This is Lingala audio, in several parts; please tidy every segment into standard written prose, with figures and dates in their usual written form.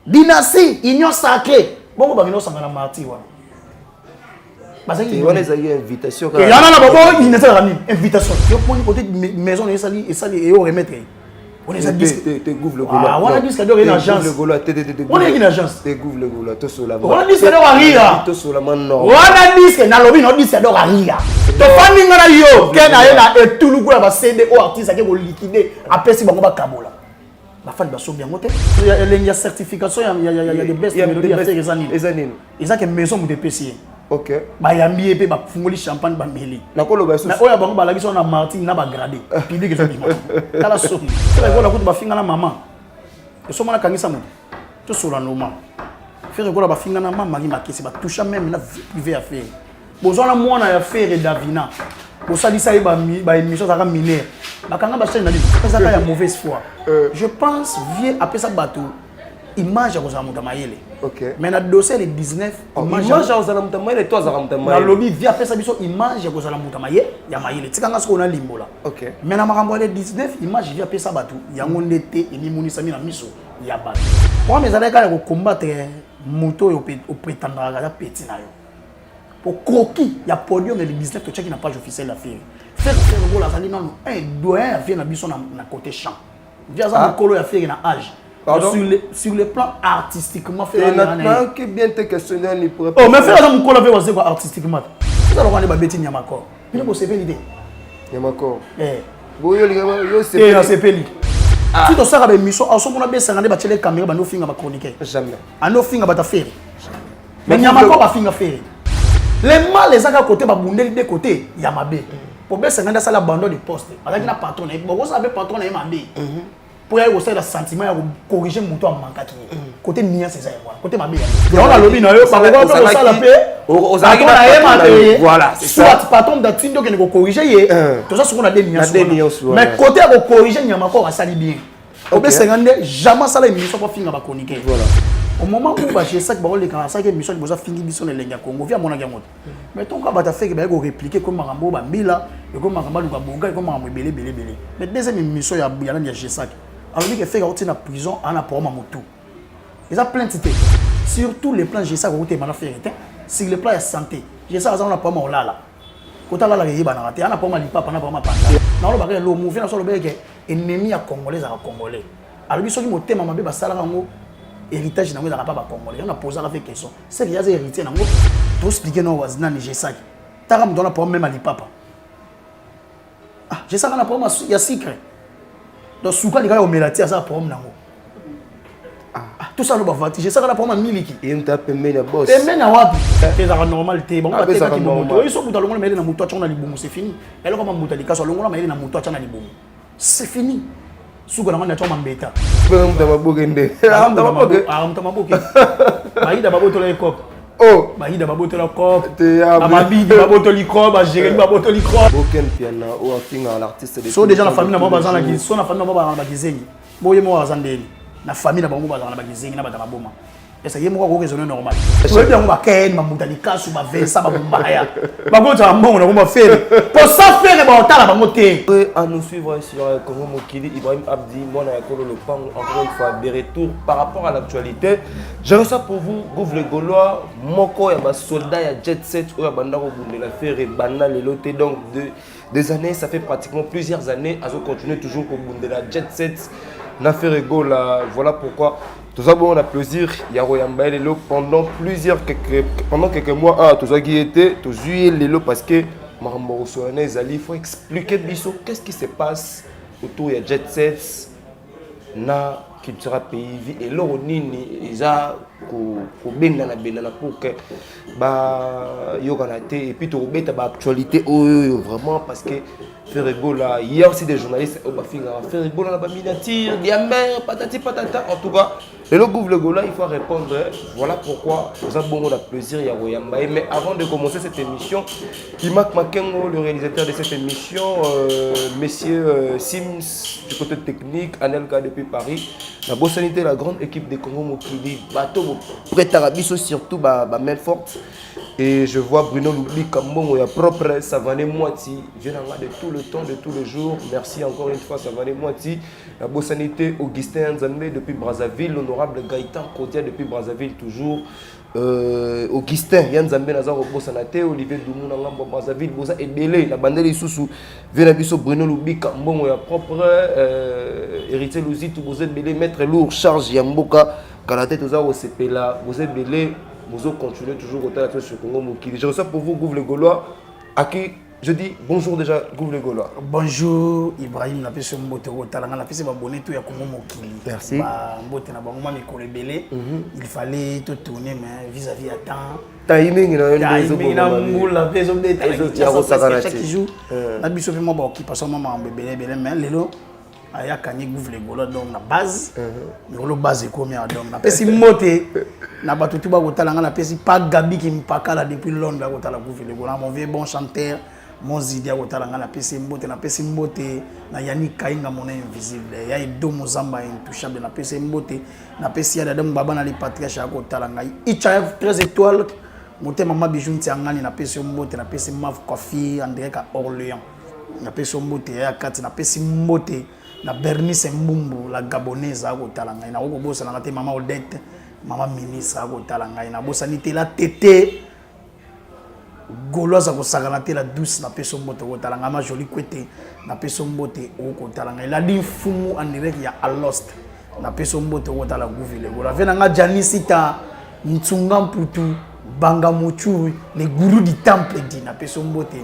Dynastie, union sacrée. Bon, bah, nous sommes dans la martyr. Il y a une invitation. Il y a une invitation. Il y a une côté maison et ça et au remettre. On est à 10. Ah, on a 10 cadeaux une agence. On est une agence. On a 10 cadeaux à rire. On a 10 que na lobby, on a 10 cadeaux à rire. To fandi ngana yo, ken na et tout le groupe va céder au artiste qui va liquider après si bango ba kabola. Ma fan ba so bien ngote. Il y a certification, il y a des best mélodies à faire les années. Ils ont que maison de PC. OK. Ba yambi epé ba fungoli champagne ba meli. Na ko loba so. Na oya bango ba laki so na Martin na ba gradé. Public zo bima. Kala so. Kala ko la ko ba finga na maman. Et so mona kangisa mo. To so la normal. Faire ko la ba finga na maman ma kesi ba toucha même na vie privée à faire. Bozo na mwana ya faire Davina. Bo salisa ba émission ça ka miner. Ba kanga ba chaîne na dit ça ka ya mauvaise foi. Je pense vieux après ça bateau. Image ya kozala muta mayele. OK. Mais na dossier le 19 image ya kozala muta mayele toi za muta mayele. Na lobby via pesa biso image ya kozala muta mayele ya mayele. Tikanga siko na limbola. OK. Mais na makambo le 19 image via pesa batu yango ndete emi munisa mi na miso ya batu. Pour mes allez ka ko combattre moto yo prétendra ga petit na yo. Pour croquis ya podium le 19 to check na page officielle la faire. Faire go la sali non un doyen vient na biso na côté champ. Via ça kolo ya faire na âge. Sur le plan artistiquement, faire que bien te questionner ni pour. Oh, mais faire ça mon collègue aussi quoi artistiquement. Ça doit aller ba beti nyamako. Il faut se faire l'idée. Nyamako. Boyo yo c'est peli. Si tu sors avec mission, en ce moment bien ça ba télé caméra ba no finga ba chroniquer. Jamais. En no finga ba ta faire. Mais nyamako ba finga faire. Les mal les à côté ba bundeli de côté ya mabe. Pour bien ça nganda ça la abandon de poste. Avec na patron, bon ça be patron na mabe. Pour y avoir le sentiment de corriger mon toit manqué. Côté mien c'est ça côté ma bien. On a lobby na yo par exemple ça la paix. Voilà, soit patron d'Atindo qui ne corriger tout ça ce qu'on a des niens. Mais côté à corriger nyamako va sali bien. Au be 50 jamais ça la émission pas finir ba chroniquer. Voilà. Au moment où ba j'ai ça que ba le quand ça que émission boza finir biso na lenga Congo via mon ngamoto. Mais ton ka ba ta fait que ba go répliquer comme marambo ba mbila et comme marambo luka bonga comme marambo belé. Mais deuxième émission ya yana ya j'ai ça. Alors, il fait que tu es en prison, on a pour moi tout. Ils ont plein de titres. Surtout les plans, j'ai ça, on a fait. Sur les plans de santé, j'ai ça, on a pour moi là. Quand on a la réalité, on a pour moi l'IPA, on a pour moi panda. Non, on va le mouvement sur le bec, ennemi à Congolais à Congolais. Alors, ils sont dit, mon thème, ma bébé, ça là, héritage, n'a pas Congolais. On a posé la question. C'est qu'il y a des héritiers, n'a pas tout expliqué, non, j'ai ça. T'as me donné pour même à l'IPA. Ah, j'ai ça, on a pour moi, il y a secret. Donc, souvent, les gars, on met la tête à ça pour moi. Tout ça, nous va voir. J'ai ça pour moi, miliki. Et on t'a payé la bosse. Payé la wapi. C'est la normalité. Bon, c'est ça qui me ils sont dans le monde, mais les moutons, on a les bons, c'est fini. Et là, comme on mouton, les cas sur le monde, mais les moutons, on a les bons. C'est fini. Souvent, on a tout le bêta. On t'a pas bougué. On t'a pas bougué. Maïda va botter les copes. Oh, Maïda va botter la cop. Amabi va botter les copes. Jérémy va botter les copes. Aucun piano ou un film à l'artiste. Sont déjà la famille, la bazan la qui sont la famille, la bazan la qui boye moi azandeli na famille na bango bazana ba kizengi na batama boma esa yemo ko raisonner normal to bien on va ken mamuta likasu ba vesa ba bumbaya ba ko ta mbongo na ko ba faire pour ça faire ba otala bango te à nous suivre sur Congo Mokili Ibrahim Abdi mona ya kolo lopango encore une fois des retours par rapport à l'actualité. Je reçois pour vous Gouv le Gaulois moko ya ba soldat ya jet set o ya banda ko bundela faire banda le loté donc des années, ça fait pratiquement plusieurs années, à continuer toujours pour bundela jet set na faire gola. Voilà pourquoi tout ça bon on a plaisir ya royamba lelo pendant quelques mois tout ça qui était tout juillet lelo parce que marambo soane zali faut expliquer biso qu'est-ce qui se passe autour ya jet sets na culture pays et loro nini isa ko benga na pour que ba yokana te et puis to beta ba actualité vraiment parce que Ferregola, il y a aussi des journalistes au Bafinga, Ferregola, la miniature, Diamber, patati patata. En tout cas, le Gouv le Gaulois, il faut répondre. Voilà pourquoi nous avons le plaisir, Yaroyamba. Mais avant de commencer cette émission, Imak Makengo, le réalisateur de cette émission, messieurs Sims du côté technique, Anelka depuis Paris, La bonne sanité, la grande équipe de Congo Mokili, bateau prêt à biso surtout main forte. Et je vois Bruno Loubi Kambongo, il y a propre Savané Moiti, vient de tout le temps, de tous les jours. Merci encore une fois Savané Moiti. La bonne sanité, Augustin Nzambé depuis Brazzaville, l'honorable Gaëtan Kodia depuis Brazzaville toujours. Augustin Yanzambé Nazaro Bossanate, Olivier Doumouna Lambo Brazzaville, Bosa Ebele, la bandelle Soussou, Vénabiso Bruno Loubi Kambongo, il y a propre héritier Louzi, tout Bosa Ebele, maître lourd, charge Yamboka, Kalate Tozaro Sepela, Bosa Ebele. Vous continuez toujours au théâtre sur Congo Mokili. Je reçois pour vous Gouv le Gaulois, à qui je dis bonjour déjà Gouv le Gaulois. Bonjour Ibrahim, la personne Mbote Rotalanga, la personne abonné tout à Congo Mokili. Merci. Mbote na bango mikolo belé. Il fallait tout tourner mais vis-à-vis à temps. Timing na mboul la personne de chaque jour. Na biso pe mo ba occupation mama belé mais lelo aya kanye Gouv le Gaulois donc na base. Ngolo base comme ya donc na pesi Mbote na batutu ba kotalanga na pesi pas Gabi qui me pakala depuis Londres ba kotala Gouv le Gaulois mon vieux bon chanteur mon zidia kotalanga na pesi Mbote na Yannick Kainga mon invisible ya Edo Mozamba intouchable na pesi Mbote na pesi ya Adam baba na les patriarches kotalanga Ichaev 13 étoiles moté mama bijou ntiangani na pesi Mbote na pesi Mav Kofi André ka Orléans na pesi Mbote ya kati na pesi Mbote na Bernice Mbumbu la gabonaise kotalanga na ko bosa na te mama Odette mama ministre kotalanga na bosa ni te la tété Gauloise akosakana te la douce na peso Mbote kotalanga ma joli kwete na peso Mbote kotalanga la di fumu en direct ya Alost na peso Mbote kotala Gouv le Gaulois venanga Janisita Ntsunga Mputu Banga Muchuru les gourous du temple dit na peso Mbote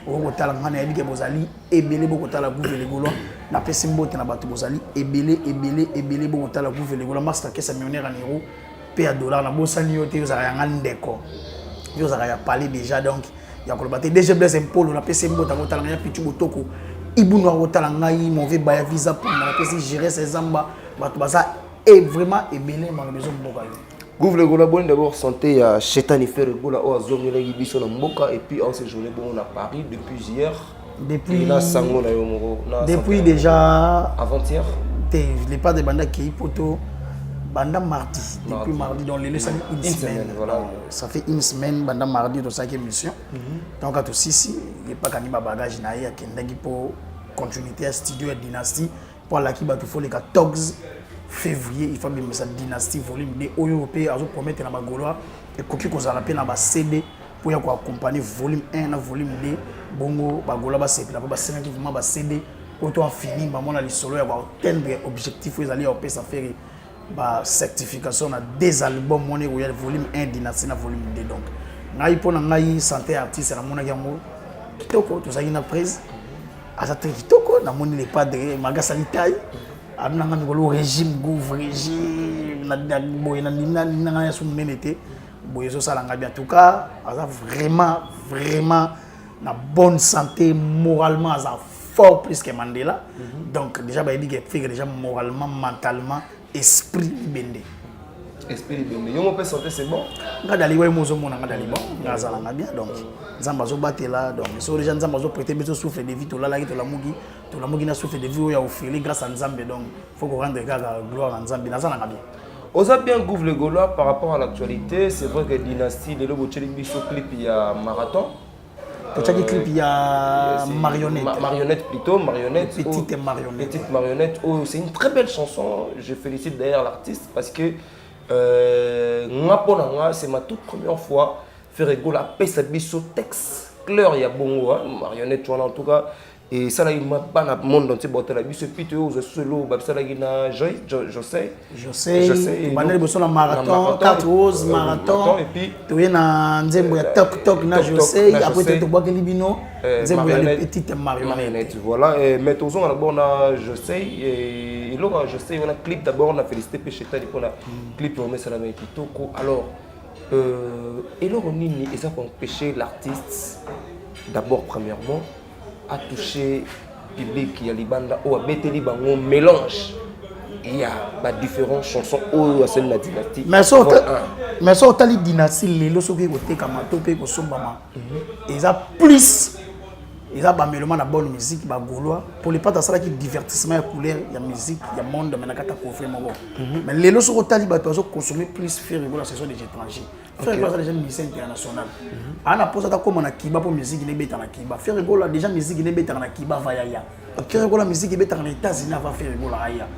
kotalanga na yebike bozali ebele bokotala Gouv le Gaulois na peso Mbote na bato bozali ebele bokotala Gouv le Gaulois master kesa millionnaire en euro pe à dollar na bosani yote yozaka ngandeko yozaka ya parler déjà donc ya kolobate DG Blaise Mpolo na peso Mbote kotalanga ya Pichu Botoko Ibunu kotalanga yi mon vieux baya visa pour na peso gérer ses amba bato baza et vraiment ebele ma maison mboka yo Gouv le Gaulois, bon d'abord santé à Chetani Ferregola au Azong Legi Biso na Mboka et puis en séjourné bon à Paris depuis hier. Depuis déjà avant-hier. Les pas de banda qui poto banda mardi. Depuis mardi donc les leçons une semaine. Voilà. Ça fait une semaine banda mardi dans 5e émission. Donc à tout ici, il pas kaniba bagage na ya kendagi pour continuité à studio et dynastie pour la qui ba tout faut les 14 février il faut bien ça dynastie volume 2 européen azo promettre na ba Gaulois et koki kozala pe na ba CD pour ya ko accompagner volume 1 na volume 2 bongo ba Gaulois ba sepela ba semaine vraiment ba CD auto en fini ba mona li solo ya ba atteindre objectif ils allaient au ça faire ba certification na des albums moné volume 1 dynastie na volume 2 donc ngai pona ngai santé artiste na mona yango kitoko to zaki na prise asa très kitoko na moni les padres magasa litai amnanga mikolo régime Gouv régime na boy na nina ya sumunenete boy zo salanga bien en tout cas asa vraiment na bonne santé moralement asa fort plus que Mandela donc déjà ba yebi que déjà moralement mentalement esprit bende yo mo pe santé c'est bon nga dali way mozo mona nga dali bon nga zalanga bien donc nzamba zo batela donc so déjà nzamba zo prêter beso souffle de vie to la mugi na souffle de vie ya offrir grâce à Nzambe donc faut qu'on rendre gloire à Nzambe nazalanga bien. Osa bien Gouv le Gaulois par rapport à l'actualité, c'est vrai que dynastie de l'Obocheli Biso clip il y a marathon. Petit clip il y a marionnette. Marionnette plutôt, marionnette. Petite marionnette. Petite marionnette. Oh, c'est une très belle chanson. Je félicite d'ailleurs l'artiste parce que c'est ma toute première fois Ferregola pesa biso texte clair ya bongo marionnette en tout cas et ça là il m'a pas na monde entier boté la biso puis aux solo ba ça là gina je sais banel boso na marathon 4 roses marathon et puis to na nzembo ya tok na je sais après to boka libino nzembo ya petite marionnette voilà mais toujours d'abord na je sais et là je sais on a clip d'abord on a félicité Pécheta pour la clip on met ça là mais kitoko alors et là on nini et ça pour empêcher l'artiste d'abord premièrement à toucher public il y a les bandes ou à beteli bango mélange il y a bah différentes chansons ou à celle de la dynastie mais ça autant dynastie les lo soki côté kamato pe ko sombama et ça plus ils ont baméloma la bonne musique ba gaulois pour les pas ça qui divertissement et couleur il y a musique il y a monde mais nakata coffre mon mais les lots sur tali ba to consommer plus faire la saison des étrangers faire rigola déjà musicien international ana posa ta comme na kiba pour musique ne beta na kiba faire rigola déjà musique ne beta na kiba va ya faire rigola musique beta na États-Unis va faire rigola aya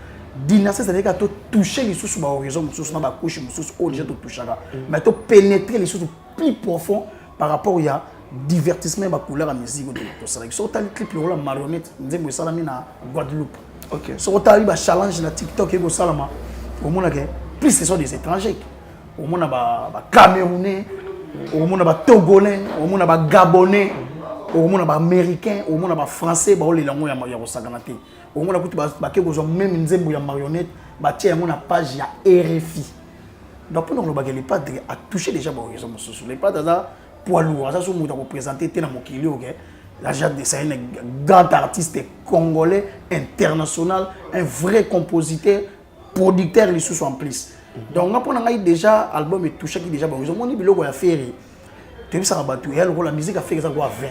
dynastie c'est à dire que toucher les sous ba horizon sous na ba couche sous au déjà to toucher mais to pénétrer les sous plus profond par rapport il y a divertissement ba couleur à musique de to ça so ta clip la marionnette nzembo salami na Guadeloupe OK so ta ba challenge na TikTok et go salama au monde que plus ce sont des étrangers au monde ba Camerounais au monde ba Togolais au monde ba Gabonais au monde ba Américain au monde ba Français ba les langues ya ko saganate au monde kuti ba ke go même nzembo ya marionnette ba tie na page ya RFI donc pour nous ba les pas à toucher déjà ba horizon sous les pas poids lourd, ça c'est pour présenter tena mokili OK. La Jade c'est un grand artiste congolais international, un vrai compositeur, producteur les sous en plus. Donc on a déjà album et tout chaque déjà bon, ils ont dit biloko ya faire. Tu sais ça batu elle la musique a fait ça quoi 20.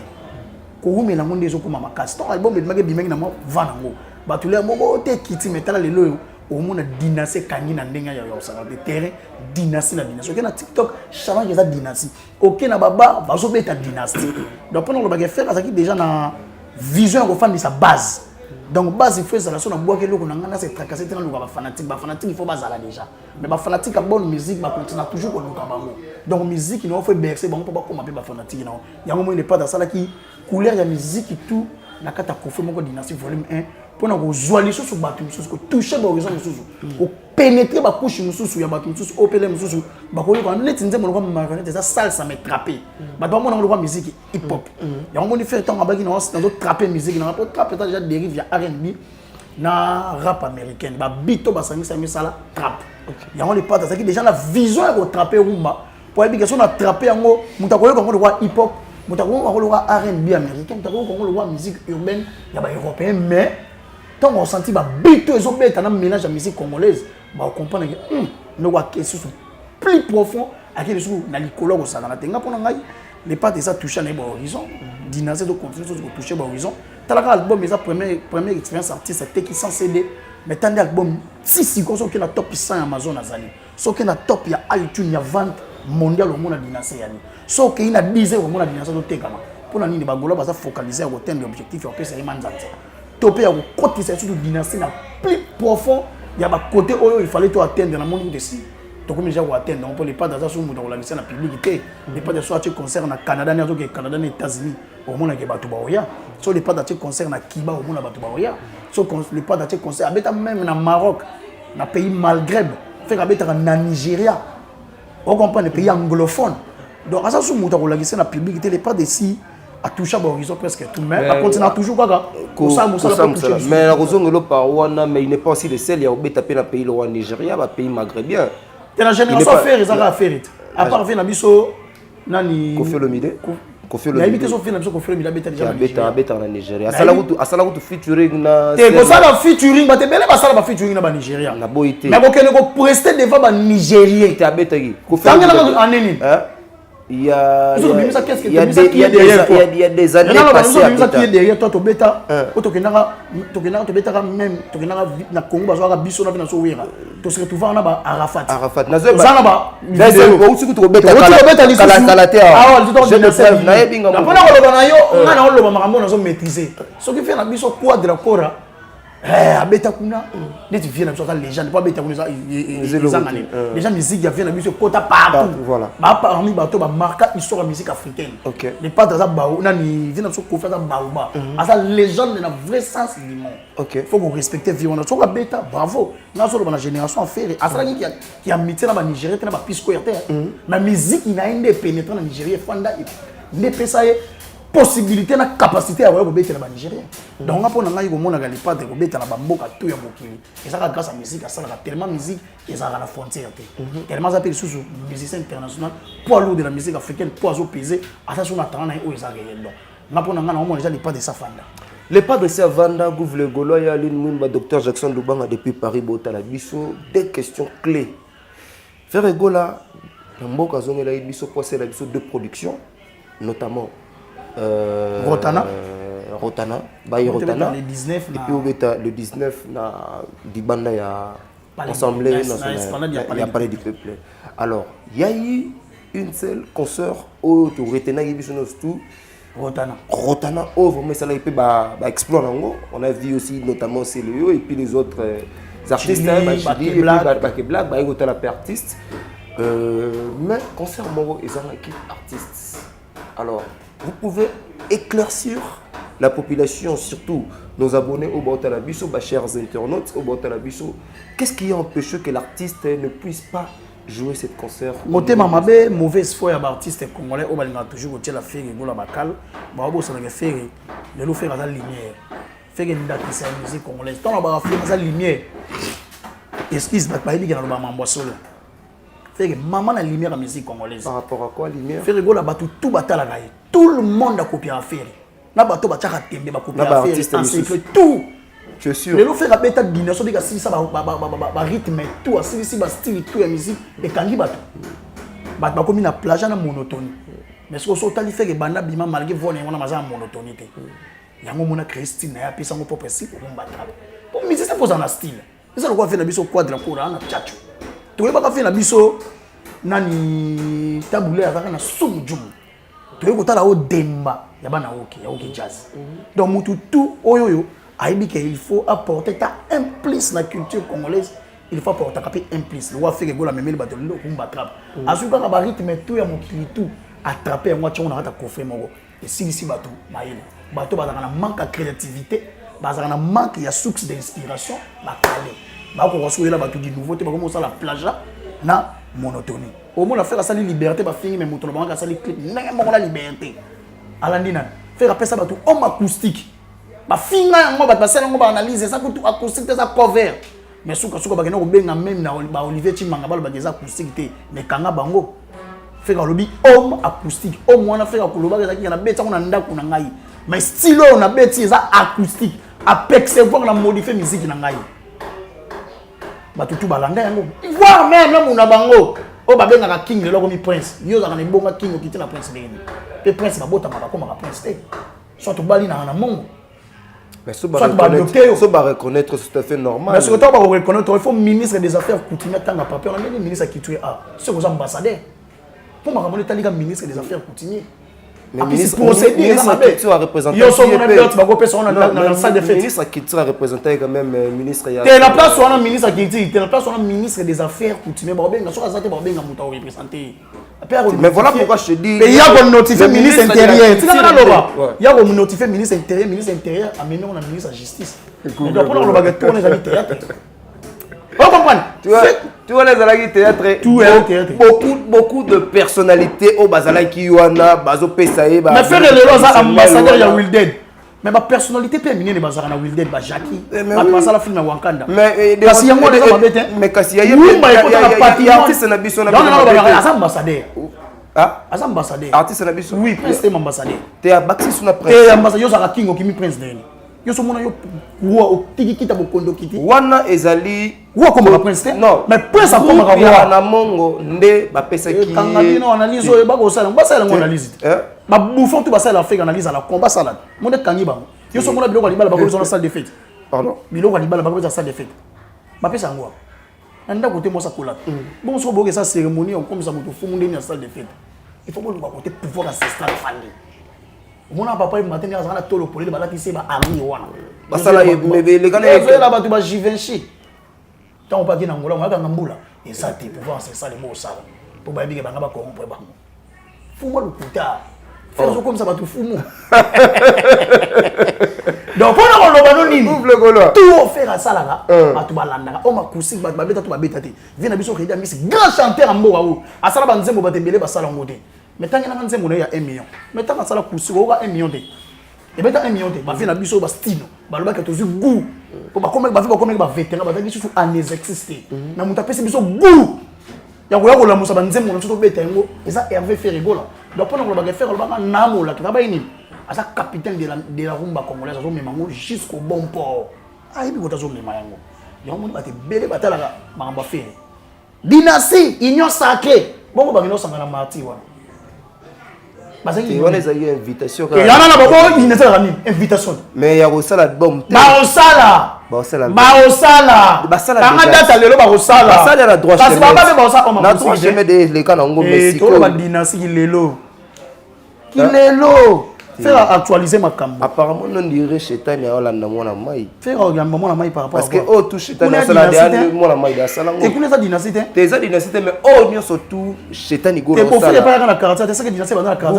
Ko mais na monde des okoma makasi. Ton album et mage bimengi na mo vanango. Batu le moko te kiti metala lelo au monde dynastie kangi na ndenga ya osaka de terrain dynastie na dynastie. OK na TikTok challenge ça dynastie. OK na baba va so beta dynastie. Donc pendant le bagage faire ça qui déjà na vision ko fan de sa base. Donc base il faut ça la so na bois que loko na ngana c'est tracasser tena loko ba fanatique il faut bazala déjà. Mais ba fanatique a bonne musique ba continue toujours ko luka bango. Donc musique il faut bercer bango pour ba comme ba fanatique na. Yango mo il n'est pas dans ça là qui couleur ya musique et tout na kata kofe moko dynastie volume 1 pour nous jouer sur batu mususu toucher ba horizon mususu ko pénétrer ba couche mususu ya batu mususu opele mususu ba ko ko net nzembo ko marionnette ça salsa mais trapper ba do mo na musique hip hop ya on fait tant ba ki na trapper musique na pour trapper déjà dérive ya R&B na rap américain ba bito ba sangisa misala trap ya on les pas ça qui déjà la vision ko trapper rumba pour bien que on a trapper yango mutako ko ko hip hop mutako ko ko R&B américain mutako ko ko musique urbaine ya ba européen mais tant on sentit ba bito ils ont bête un mélange à musique congolaise ba on comprend que no wa question plus profond à quel sous na likolo ko sala na tenga pona ngai les pas de ça toucher na ba horizon dynastie de continuer sur toucher ba horizon talaka album mais ça première expérience artiste c'était qui sans CD mais tant album si ko so que la top 100 Amazon azali so que na top ya iTunes ya vente mondiale au monde dynastie yani so que ina 10 au monde dynastie do tekama pona nini ba golo ba ça focaliser au atteindre l'objectif au pesa imanzanza topé à côté c'est surtout dynastie la plus profond il y a ba côté où il fallait tout atteindre dans le monde ici donc comme déjà atteindre on peut les pas dans ça sur monde la mission la publicité les pas de soit concert na Canada na Canada na États-Unis au monde que batu ba oya so les pas de concert na Kiba au monde batu ba oya so les pas de concert abeta même na Maroc na pays Maghreb faire abeta na Nigeria on comprend les pays anglophones donc ça sur monde la mission la publicité les pas de si à toucher à l'horizon presque tout mais par contre on a toujours quoi mais la raison de l'Opawana mais il n'est pas aussi le seul il y a obéta dans pays le Nigeria le pays maghrébien et la génération faire ils ont faire à part faire na biso nani Koffi Olomide la habité son film biso Koffi Olomide beta na Nigeria asala kutu featuring na te ko sala featuring ba te bele ba sala ba featuring na ba Nigeria na boité mais ko kene ko prester devant ba Nigérien te abeta ki Koffi Olomide aneni il y a des années passées qui est derrière toi tobeta tobeta même na Congo bazwa biso na so wira to se retrouver na ba Arafat na zo ba ko usiku to beta kala te na yebinga mo pona ko loba na yo ngana oloba makambo na zo maîtriser ce qui fait na biso quadra kora abeta kuna net vient na biso légende pas beta kuna les gens musique vient na biso kota partout voilà ba parmi bato ba marquer histoire de musique africaine les pas dans ça bao nani vient na biso ko faire ça baoba asa légende na vrai sens du mot faut qu'on respecter vivant so beta bravo na so la génération affaire asa qui a mité na ba Nigeria na ba pisco RT na musique ina inde pénétrer na Nigeria fanda ne pesa possibilité na capacité à voir beta na Nigeria donc après on a eu mon agali pas de beta na bamboka tout ya mokili et ça grâce à musique ça tellement musique et ça à la frontière tellement ça peut sous musicien international poids lourd de la musique africaine poids au pesé à ça on attend na o ezaka donc ngapo na ngana on déjà les pas de ça fanda les pas de ça vanda gouvre le golo ya l'une docteur Jackson Lubanga depuis Paris bota la biso des questions clés faire gola mboka zongela biso poisser la biso de production notamment Rotana Rotana, Baye Rotana. Le 19 et puis le 19 na Dibanda ya Assemblée nationale, il y a parlé du peuple. Alors, il y a eu une seule consoeur au Retena tout Rotana ouvre mais ça là il peut explorer. On a vu aussi notamment Célio et puis les autres artistes Chili, Black, artistes. Mais concert Moro et Zanaki artistes. Alors, vous pouvez éclaircir la population, surtout nos abonnés au Botalabiso, chers internautes au Botalabiso. Qu'est-ce qui a empêché que l'artiste ne puisse pas jouer cette concert? Motema mabe mauvaise foi ya artiste congolais au balinga toujours côté la faire gola bakal ba bo ça na faire le lo faire la lumière faire une date de la musique congolaise tant ba faire la lumière excuse ba ba liga na ba mambo solo faire maman la lumière la musique congolaise par rapport à quoi lumière faire gola ba tout batala gaï tout le monde a copié à faire na bato ba tchaka tembe ba copier à faire en secret tout. Je suis sûr. Mais le fait la bêta de Guinée, ça si ça va rythme tout, si ça style tout la musique et kangi bato. Ba comme une plage na monotonie. Mais ce que ça tali fait que banda bima malgré voler on a mazan monotonité. Yango mona Christine ya pisa mo propre si pour battre. Pour musique ça pose en style. Ça le quoi fait na biso quadra pour na tchatcho. Tu veux pas faire na biso nani taboulé avec na sumjum. Tu veux ko la o demba ya bana OK jazz. Donc mutu tout oyoyo il faut apporter un plus la culture congolaise. Il faut apporter un plus. Le roi fait que la même bateau le kumba trap. Ensuite quand ba rythme tout ya mokili tout attraper moi on a coffre moko. Et si bateau maïle. Bateau ba na manque de créativité, ba na manque ya source d'inspiration, ba calé. Ba ko reçoit là bateau du nouveauté ba commencer la plage là na monotonie. Au moins la faire ça liberté ba finir mais moto ba ça les clip n'importe la liberté. Alandina faire appeler ça bateau homme acoustique. Ba finga yango ba passer yango ba analyse ça tout acoustique ça cover mais suka ba kena ko benga même na ba Olivier Chimanga ba ba acoustique te mais kanga bango feka lobi homme acoustique homme wana feka ko loba ka na beta na ndako na ngai mais stylo na beti ça acoustique apex voir na modifier musique na ngai ba tutu balanga yango voir même na muna bango o ba benga ka king le ko mi prince yo za na bonga king okiti na prince ndeni pe prince ba bota ba ko ma prince te soit to bali na mongo. Mais ça va reconnaître, c'est tout à fait normal. Mais ce que tu vas reconnaître, il faut ministre des Affaires coutumières tant à papier. On a mis le ministre qui tue c'est aux ambassadeurs. Pour moi, on a ministre des Affaires coutumières. Mais ministre qui a représenté. Ministre qui a représenté quand même ministre. T'es la place où on a ministre qui dit, t'es la place où on a ministre des Affaires coutumières. Mais voilà pourquoi je te dis. Mais il y a qu'on notifie le ministre intérieur. Il y a qu'on notifie le ministre intérieur, amener on a ministre de la justice. Mais donc, on a tout les amis théâtre. Vous comprenez? Tu vois les amis théâtre. Beaucoup de personnalités au Bazala qui Yoana, Bazo Pesaï. Mais faire les lois ambassadeurs, il y a Wilded. Mais ma personnalité peut amener les bazar na Wilded ba Jackie. Ma pasala film na Wakanda. Mais kasi yango déjà ba bête. Mais kasi ya artiste na biso na ambassadeur. Ah, as ambassadeur. Artiste na biso. Oui, prince est ambassadeur. T'es Baxi sous na prince. T'es ambassadeur za king okimi prince deni. Yo so mona yo wo tiki kita bokondo kiti. Wana ezali wo comme prince te. Non, mais prince comme roi na mongo nde ba pesa ki. Kanga bino analyse o ba ko sala analyse. Ba bouffon tout ba sala fait analyse à la combat salade. Mon de kangi bango. Yo so mona biloko libala ba ko dans la salle de fête. Pardon. Biloko libala ba ko dans la salle de fête. Ba pesa ngwa. Anda côté mo sa kola. Bon so boke sa cérémonie on comme ça moto fumu ndeni na salle de fête. Il faut que nous côté pouvoir ancestral fandi. Mon papa il matin à la tolo pour les balati c'est ba ami wana. Ba sala mais les gars là ba tu ba Givenchy. Tant pas qui na ngola ngaka ngambula. Et ça te pouvoir ancestral mo sala. Pour ba bige banga ba corrompre ba. Fumo le puta. Faire comme ça ba tu fumo. Donc on a le ballon nini. Tout faire à ça là. Ba tu balanda. On ma kusi ba beta tu ba beta te. Viens na biso crédit ami c'est grand chanteur en mboka o. Asala ba nzembo ba tembele ba sala ngote. Mais tant qu'il y a un million, mais tant qu'il y a un million, et bien 1 million, ma fille n'a pas de style, ma fille a toujours goût. Pour comment ma fille va vétéran, ma fille a des existé. Na mon tapé c'est biso goût. Ya ko ya ko la musa banzemo na soto betengo, eza Hervé Ferrigola. Donc pendant qu'on va faire le banga namo la travail ni. Asa capitaine de la rumba congolaise zo memango jusqu'au bon port. Ah ibi ko tazo memango. Ya mo ba te belé batala ma ba faire. Dynastie, union sacrée. Bon ba ngino sangana marti wana. Il y a une invitation. Il y a une invitation. Mais il y a aussi l'album. Baosala. Baosala. Tanga data lelo baosala. Baosala la droit chemin. Parce que papa baosala on m'a droit chemin de les canons go Mexico. Et tout le dynastie lelo. Kilelo. Faire actualiser ma cambo. Apparemment non dirait Chetan ya Hollande mona mai. Faire regarder mona mai par rapport. Parce que oh tout Chetan ya sala de mona mai da sala. Et connais ça dynastie. T'es ça dynastie mais oh ni surtout Chetan Igor. T'es pour faire pas dans la carte, c'est ça que dynastie dans la carte.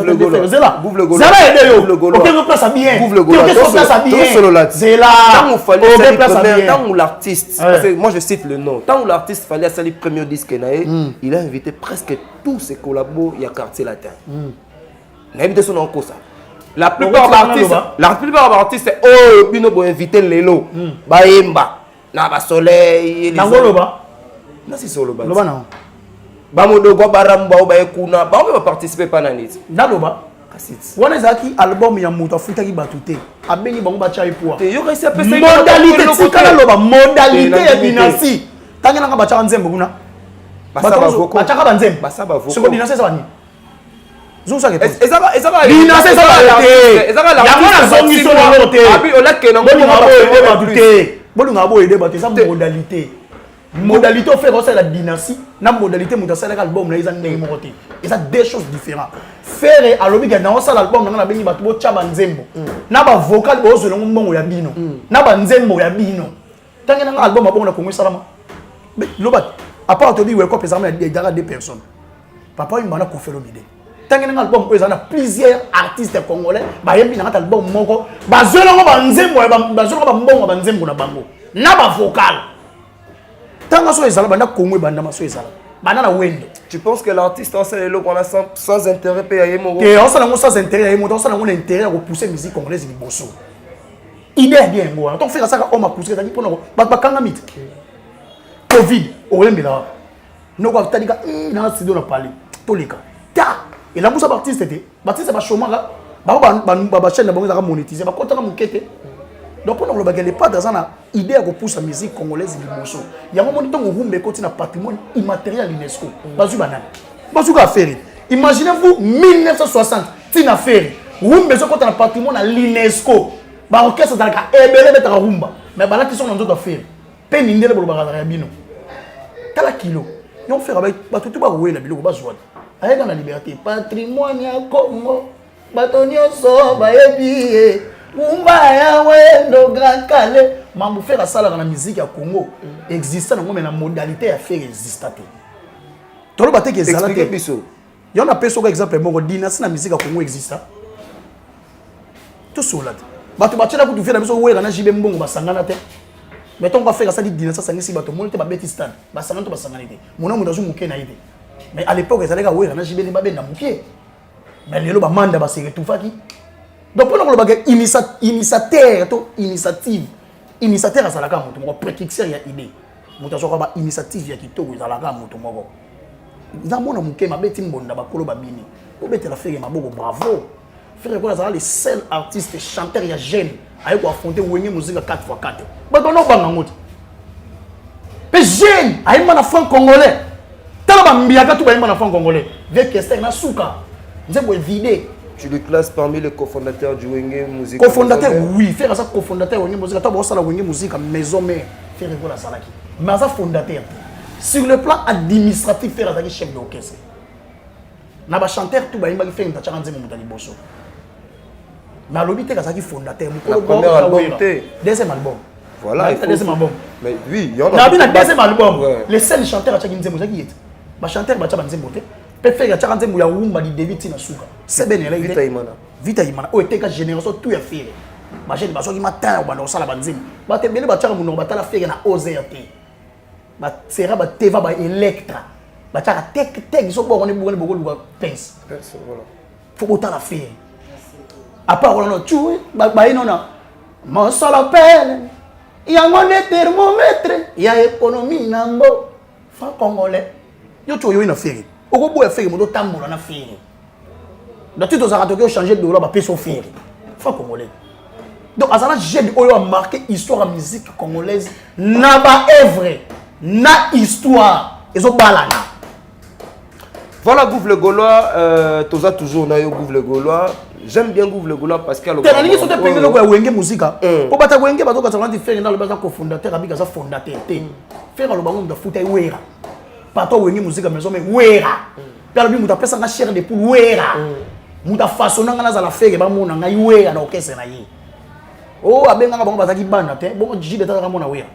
Zela. Zela aide yo. OK place à bien. OK place à bien. Zela. Tant où fallait tant où l'artiste parce que moi je cite le nom. Tant où l'artiste fallait à le premier disque naé, il a invité presque tous ses collabos il y a quartier latin. L'invité son encore ça. La plupart des artistes, c'est oh, bino bo inviter lelo. Baemba, na ba soleil, Nangoloba. Na si soloba. Loba na. Ba modo go baramba ba ekuna, ba ba participer pa na nit. Naloba. Kasiti. Wana zaki album ya muto afuta ki batute. Abengi bango ba chai poa. Te yo kasi apesa modalité tikala loba modalité ya binasi. Tangena nga ba chaka nzembo kuna. Basaba voko. Ba chaka ba nzembo. Basaba voko. Soko dinasi sa bani. Ezaka binase ça va la zone sur la route abi olake na bolunga bo aider bato ça modalité au fait c'est la dynastie na modalité muta ça album na isa ndenge moko te et ça deux choses différentes faire alobi ga dans ça l'album na bengi bato bo chaba nzembo na ba vocal bo zo mbongo ya bino na ba nzembo ya bino tangi na album abongo na Congo salama loba à part to bi welcome pesama ya deux personnes papa il m'a conféré l'idée. Tant que l'album il y a plusieurs artistes congolais ba yembi na album moko bazolongo banzembo bazolongo bambongo banzembo na bango na ba vocal tant que so ezala banda Congo banda maso ezala banda na wendo. Tu penses que l'artiste en scène est là sans intérêt payer mon et on s'en sans intérêt on s'en a intérêt à pousser musique congolaise ni bosso idée bien ngo on fait ça on m'a poussé ça dit pour ba kanga mit covid olembela noko tandika na studio na parler tolika ta. Et là, vous avez Baptiste, Baptiste va chômage là. Bah chaîne de banque monétiser. Bah quand on a moqué. Donc pour nous le pas dans une idée à pousser la musique congolaise du morceau. Il y a un moment où on continue un patrimoine immatériel l'UNESCO. Bazu banane. Bazu ka faire. Imaginez-vous 1960, c'est une affaire. Vous besoin quand un patrimoine à l'UNESCO. Bah orchestre dans ka ebele mettre rumba. Mais bah là qui sont dans d'autres affaires. Penindele pour le bagage bino. Tala kilo. Ils ont fait avec bah tout ba rouer la bilo ba joie. Avec la liberté, patrimoine ya Congo, batonio so baebi, mumba ya wendo grand calais, mambo faire la salle dans la musique ya Congo, existe dans la modalité à faire exister. Tout le bateau qui est zalate. Il y en a personne exemple mon dynastie la musique à Congo existe. Tout cela. Bato bachela ku tu faire la musique où na jibe mbongo basangana te. Mais ton va faire ça dit dynastie sangisi bato monte ba betistan, basangana to basangana te. Mona mudazu mukena ide. Mais à l'époque, ils allaient à Ouéra, j'ai bien des moukiers. Mais les gens mandent à se retrouver. Donc, pour nous, initiateur à Salaka, mon prédiction, il y a idée. Mon initiative, il y a tout, ils allaient à Moutomoro. Ils ont mon mouké, ma bête, mon dabakolo babini. Pour bête la faire, ma bogo, bravo. Faire quoi, ça les seuls artistes, chanteurs, il y a jeunes, à affronter Wenge musique à 4x4. Mais on n'a pas de mots. Mais jeunes, à un franc congolais. Tu le classes parmi les cofondateurs du Wenge Musique. Cofondateur, oui. Faire ça, cofondateur Wenge Musique. Tu as la Wenge Musique maison mère. Faire la salaki. Mais ça, fondateur. Sur le plan administratif, faire ça, chef d'orchestre. Na ba chanteur tout ba imba ki faire une tachanga nzembo mutali bosso. Mais l'obité ça qui fondateur. Premier album. Deuxième album. Voilà. Deuxième album. Mais oui, il y en a. Na bien deuxième album. Les seuls chanteurs à chaque nzembo ça qui est. Ba chanteur ba chaba nzembo te. Peut faire chaque nzembo ya rumba di David tina suka. C'est ben là Vita Imana. Vita Imana. O était ka génération tout ya faire. Ba jeune ba so ki matin ba no sala ba nzembo. Ba te bele ba chaka muno ba tala faire na OZRT. Ba sera ba teva ba Electra. Ba chaka tek so bo on bo ko lu pense. Voilà. Faut autant la faire. À part on tu ba inona. Mon solo pelle. Yango ne thermomètre ya économie nambo. Fa congolais. Yo tu yo ina faire. Oko bo faire mo do tambola na faire. Donc tout ça to changer de dollar ba peso faire. Fa congolais. Donc azala j'ai oyo a marqué histoire de musique congolaise na ba œuvre na histoire ezo balana. Voilà Gouv le Gaulois, tu as toujours Gouv le Gaulois. J'aime bien Gouv le Gaulois parce qu'il y a le... Tu as dit que tu as payé le Wenge musique. Pour battre Wenge, tu as fait dans le bazar cofondateur, avec un fondateur. Faire le ballon de foot et Wera. Pas toi Wenge musique, mais Wera. Puis alors, tu as fait ça chair de poule Wera. Tu as façonné la faire et tu as Wera dans le caisse. Oh, abenga bango bazaki banda te. Bon, Gigi de ta mona Wera.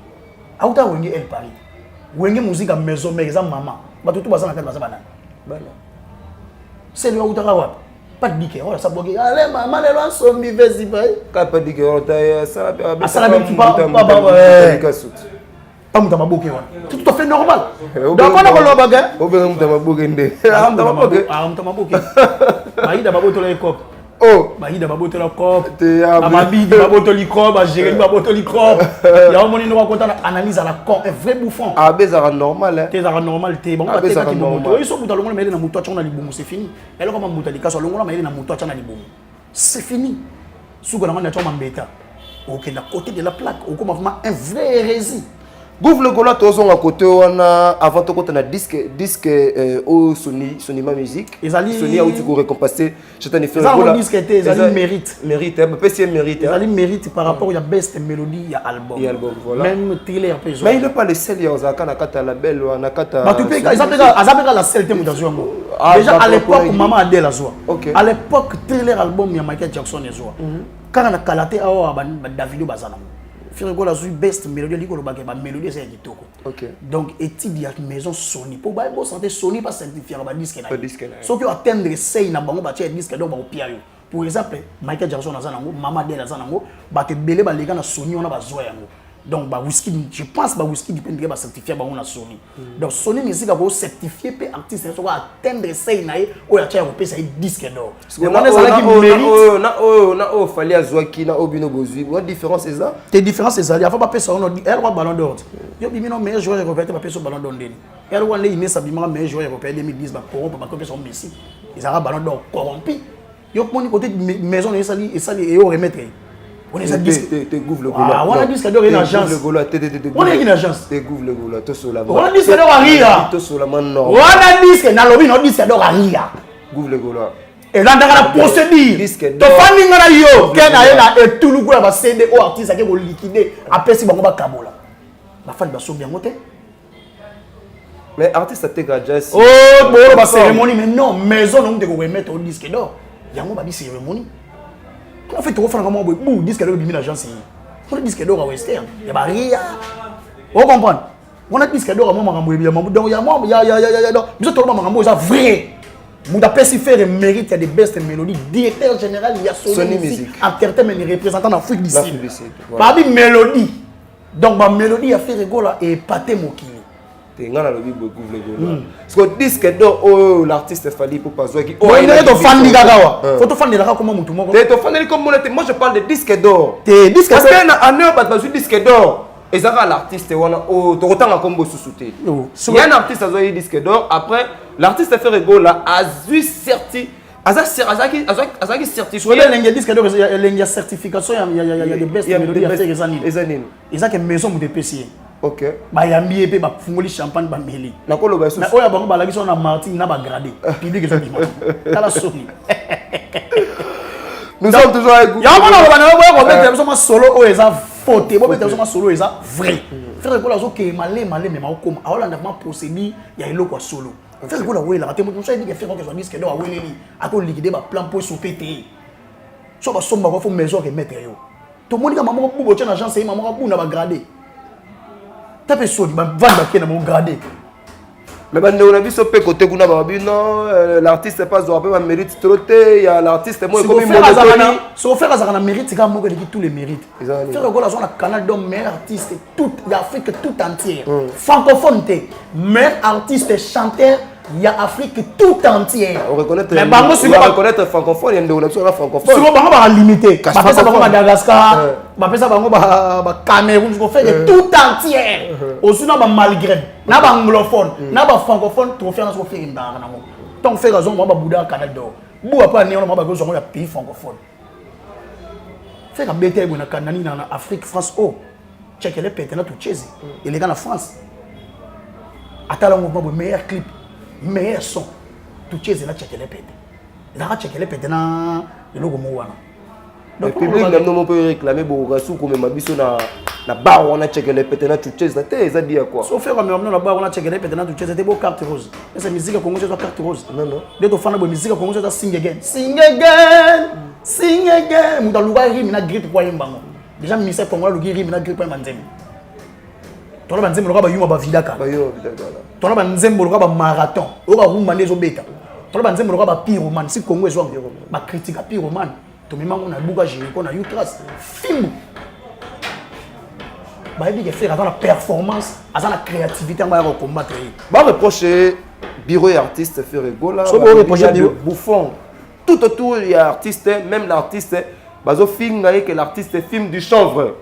Auta Wenge El Paris. Wenge musique maison, mais ça maman. Bato tout bazana kata bazana. Bana. C'est le auta rawa. Pas de diké, ça bloqué. Allez, maman, les lois sont mivés, ils veulent. Pas de diké, on t'a ça la même pas mutama boké. C'est tout à fait normal. Donc, on a le bagage. On veut mutama boké. Mutama boké. Maïda baboto la cop. Oh, Maïda baboto la cop. Amabi baboto li cop, Jérémy baboto li cop. Il y a un moment où on analyse à la con, un vrai bouffon. Ah, ben ça normal. T'es à normal, t'es bon. Ils sont pour le mais na muto chana libomo, c'est fini. Et là comme muto lika so longola mais na muto chana libomo. C'est fini. Souga na chama mbeta. OK, na côté de la plaque, on comme vraiment un vrai hérésie. Gouv le Gaulois tozonga côté wana avant to côté na disque au Sony ma musique. Sony a outil pour récompenser j'étais fait Gaulois. Ça disque était ça mérite. Mérite, PC mérite. Ça mérite par rapport il y a best mélodie, il y a album. Voilà. Même trailer peu. Mais il n'est pas le seul il y a na kata label na kata. Bah tu peux azapeka la seule thème d'azwa. Déjà à l'époque maman Adèle azwa. À l'époque trailer album il y a Michael Jackson azwa. Quand on a kalaté awa Davido bazana. Faire quoi la best mélodie liko lobake ba mélodie c'est kitoko. OK. Donc étude ya maison Sony pour ba bo santé Sony pas certifié ba disque na. Sauf que atteindre sei na bango ba tie disque donc ba opia yo. Pour exemple Michael Jackson na zanango, Mama Adele na zanango, ba te belé ba leka na Sony on a ba zoya yango. Donc ba whisky je pense ba whisky dépend ba certifié ba on a Sony. Donc Sony musique ba certifié pe artiste so ba atteindre sei na e o ya tia ko pesa disque d'or. On a ça qui mérite na fallait azwaki na obino bozui. What différence c'est ça? Tes différences c'est ça, il faut pas pesa on elle roi ballon d'or. Yo bimi no meilleur joueur européen pas pesa ballon d'or ndeni. Elle roi ne ine sa bima meilleur joueur européen 2010 ba corrompe ba pesa Messi. Ils aura ballon d'or corrompu. Yo moni côté maison et sali et au remettre. On est à disque. T'es Gouv le Gaulois. Ah, on a disque d'or une agence. On est une agence. T'es Gouv le Gaulois. T'es sur la main. On a disque d'or à Ria. T'es sur la main non. On a disque na lobby non disque d'or à Ria. Gouv le Gaulois. Et là dans la procédure. Disque d'or. To fandi ngana yo. Ken na et tout le groupe va céder au artiste qui va liquider après si bango ba kabola. La fan ba so bien monter. Mais artiste a été jazz. Oh, bon ba cérémonie mais non, maison on te go remettre au disque d'or. Yango ba di cérémonie. En fait, on fait un peu disque d'or de l'agence. On a disque d'or à Western. Il y a Ria. Vous comprenez? On a disque d'or à Maman. Donc, il y a nous sommes vrai. Nous avons faire mérite, il y a des best mélodies. Directeur général, il y a Sony Music. Entertainment, représentant d'Afrique du Sud. Parmi mélodie. Donc, ma mélodie a fait rigolo et pâté Mokili. T'es ngana le bible Gouv le Gaulois. Parce que disque d'or l'artiste fallait pour pas jouer qui. Oh, il est ton fan de Gagawa. Faut te fan de Gagawa comme tout le monde. T'es ton fan de comme moi je parle de disque d'or. T'es disque parce que na année pas jouer disque d'or. Et ça va l'artiste wana oh to rotanga combo sous-souté. Il y a un artiste a joué disque d'or après l'artiste a fait rigolo là a eu certi azaki certifié. Il y a disque d'or il y a certification il y a des best mélodies à faire les années. Ils ont que maison de PC. OK. Ba yambi pe ba fungoli champagne ba meli. Na ko lo ba sous. Na oya bango ba lagi so na Martin na ba gradé. Public que ça dit. Kala Sony. Nous sommes toujours avec vous. Ya mona ba na ba mettre so solo o eza faute. Bo mettre so solo eza vrai. Faire ko la zo ke malé mais ma ko a Hollande ma procédure ya eloko solo. Faire ko la we la te mo so dit que faire ko so disque do a we li. A ko liquider ba plan pour so pété. So ba somba ko fo maison ke mettre yo. To monika maman ko bo tena agence maman ko bu na ba gradé. Tapez sur vendre qui n'a pas gradé. Mais on a vu ce côté qu'on a vu non l'artiste pas doit pas mérite trop il y a l'artiste moi comme sauf faire ça mérite c'est quand moi qui tous les mérites. Faire que la zone a canal d'homme meilleur artiste toute l'Afrique tout entière. Francophone meilleur artiste chanteur il y a Afrique tout entière. On reconnaît mais bango si on reconnaître francophone il y a une option francophone. Souvent bango ba limité. Ba pesa bango Madagascar, ba pesa bango ba Cameroun, je fait tout entière. Aussi na ba malgré, na ba anglophone, na ba francophone, trop faire na so faire ndanga nango. Donc faire raison ba Bouddha Canal d'or. Bu apa ni on ba go zongo ya pays francophone. Faire bête na kanani na Afrique France oh. Check les pété na tout chese. Et les gars en France. Attends le mouvement meilleur clip. Meilleur son. tout cheze la checker les pété la checker les pété na le logo mo wana le public n'a pas réclamé beaucoup sous comme ma biso na bar on a checker les pété na tout cheze na té ça dit quoi sauf faire comme na bar on a checker les pété na tout cheze c'était beau carte rose et cette musique congolaise c'est carte rose non de to fana bo musique congolaise c'est sing again muta luga rime na grip kwa yimbango déjà musique congolaise luga rime na grip kwa manzembe tona banzembe loka ba yuma ba vidaka tona banzembe loka ba marathon oka rumba nezo beta tona banzembe loka ba pyromane si Congo ezwa ba critique pyromane to mimango na buka Jericho na Utras fimbu ba ebi ke faire avant la performance avant la créativité on va combattre ba reprocher bureau et artiste faire rigola so ba reprocher bureau bouffon tout autour il y a artiste même l'artiste bazo finga que l'artiste filme du chanvre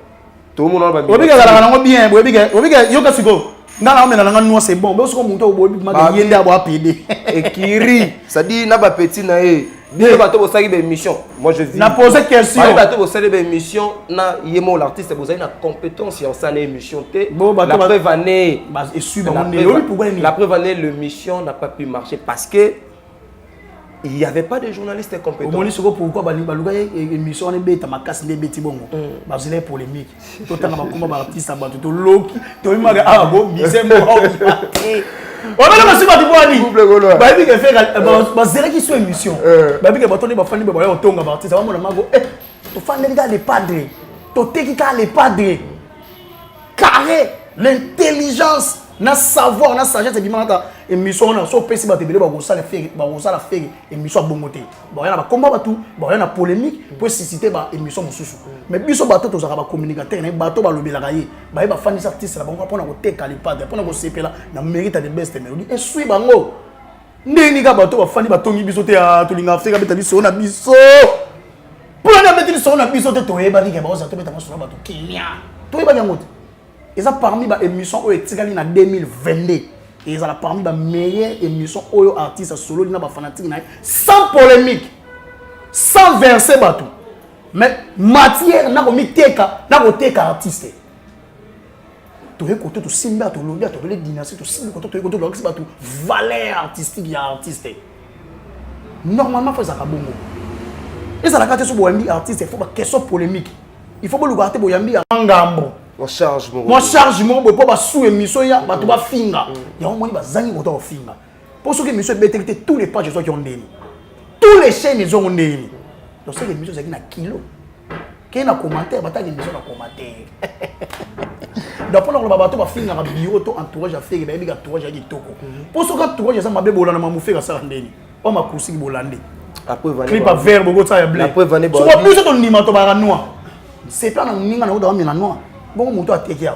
tout le monde va bien obi ke la nango bien obi ke yoka siko nana on na ngano c'est bon mais so ko monto obi ma yende abo apede et qui rit ça dit na ba petit na e bien bato bo sali be émission moi je dis na poser question bato bo sali be émission na yemo l'artiste bo sali na compétence en ça émission té la preuve année et suivre la preuve année l'émission n'a pas pu marcher parce que il n'y avait pas de journalistes compétents. On dit pourquoi baluga émission on est bête ma casse les bêtis bongo ba zile polémique tout temps ba komba ba artiste ba to loki to imaga ah go bisembo on a la suba di ba bi ke faire ba zile qui sur émission ba bi ke ba toni ba fani ba yo tonga ba artiste ba mo na mago to fani les padres to teki ka les padres carré l'intelligence na savoir na sagesse bimata émission na so pesi ba tebele ba go sala faire émission bongoté ba yana ba komba ba tout ba yana polémique pour susciter ba émission mususu mais biso ba to za ba communicateur na ba to ba lobela kaye ba ba fan artiste la bango pona ko teka les padres pona ko sepela na mérite de best melody et suis bango ndeni ka ba to ba fani ba tongi biso te a to linga Afrika beta biso na biso pour na beta biso na biso te to e ba ki ba za to beta so ba to Kenya to e ba nyangote. Et ça parmi les émissions où est en 2022 et ça parmi les meilleures émissions où artistes solo n'a pas fanatique sans polémique sans verser bateau mais matière n'a pas mis teka artiste tu es côté tu simba tu lobia tu les dynasties tu simba côté tu es côté tu bateau valeur artistique ya artiste normalement faut ça kabongo et ça la carte sur boyambi artiste il faut pas question polémique il faut pas le garder boyambi ngambo mon charge mon pour ba sous émission ya ba to ba finga ya on moni ba zangi ko to finga pour ce que émission bétécté tous les pages qui ont ndeni tous les chaînes ils ont ndeni donc c'est émission c'est na kilo qui na commentaire ba ta émission na commentaire donc pour le ba to ba finga ba bureau to entourage à faire ba bi ga entourage ya kitoko pour ce que entourage ça mabe bolana ma mufeka ça ndeni o ma kusi bolande après vanner clip à vert bogo ça ya blé après vanner so ko plus to ndima to ba noir c'est pas na ninga na ko da noir bon moto ateki ya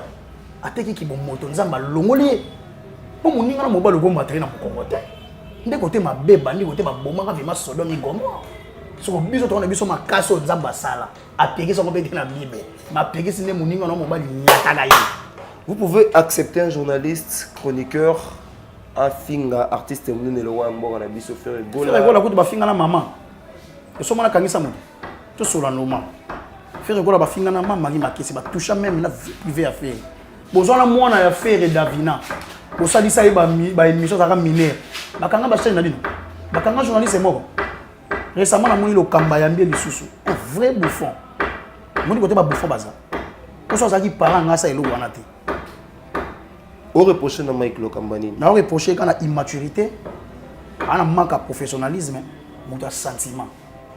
ateki ki bon moto nzamba longoli bon moninga na mobalo go materi na kokote nde côté mabeba ndi côté baboma ka vima Sodome Gomorrhe so ko biso to na biso makaso nzamba sala apeki so ko beti na bible ma peki sine moninga na mobali nyata ga ye. Vous pouvez accepter un journaliste chroniqueur un finga artiste munene le wa mboka na biso faire gola gola ko to ba finga na mama e so mona kangisa mo to sola normal faire quoi la bafinga na mama qui makisi ba toucha même na vie privée à faire besoin na mwana ya faire Davina bo sali sa ba émission ça ka mineur bakanga ba chaîne na bino bakanga journaliste moko récemment na moni lo kamba ya mbie lisusu un vrai bouffon moni côté ba bouffon baza ko so za ki parent nga sa elo wana te au reprocher na Mike Lokambani na reprocher quand la immaturité ana manque de professionnalisme mon sentiment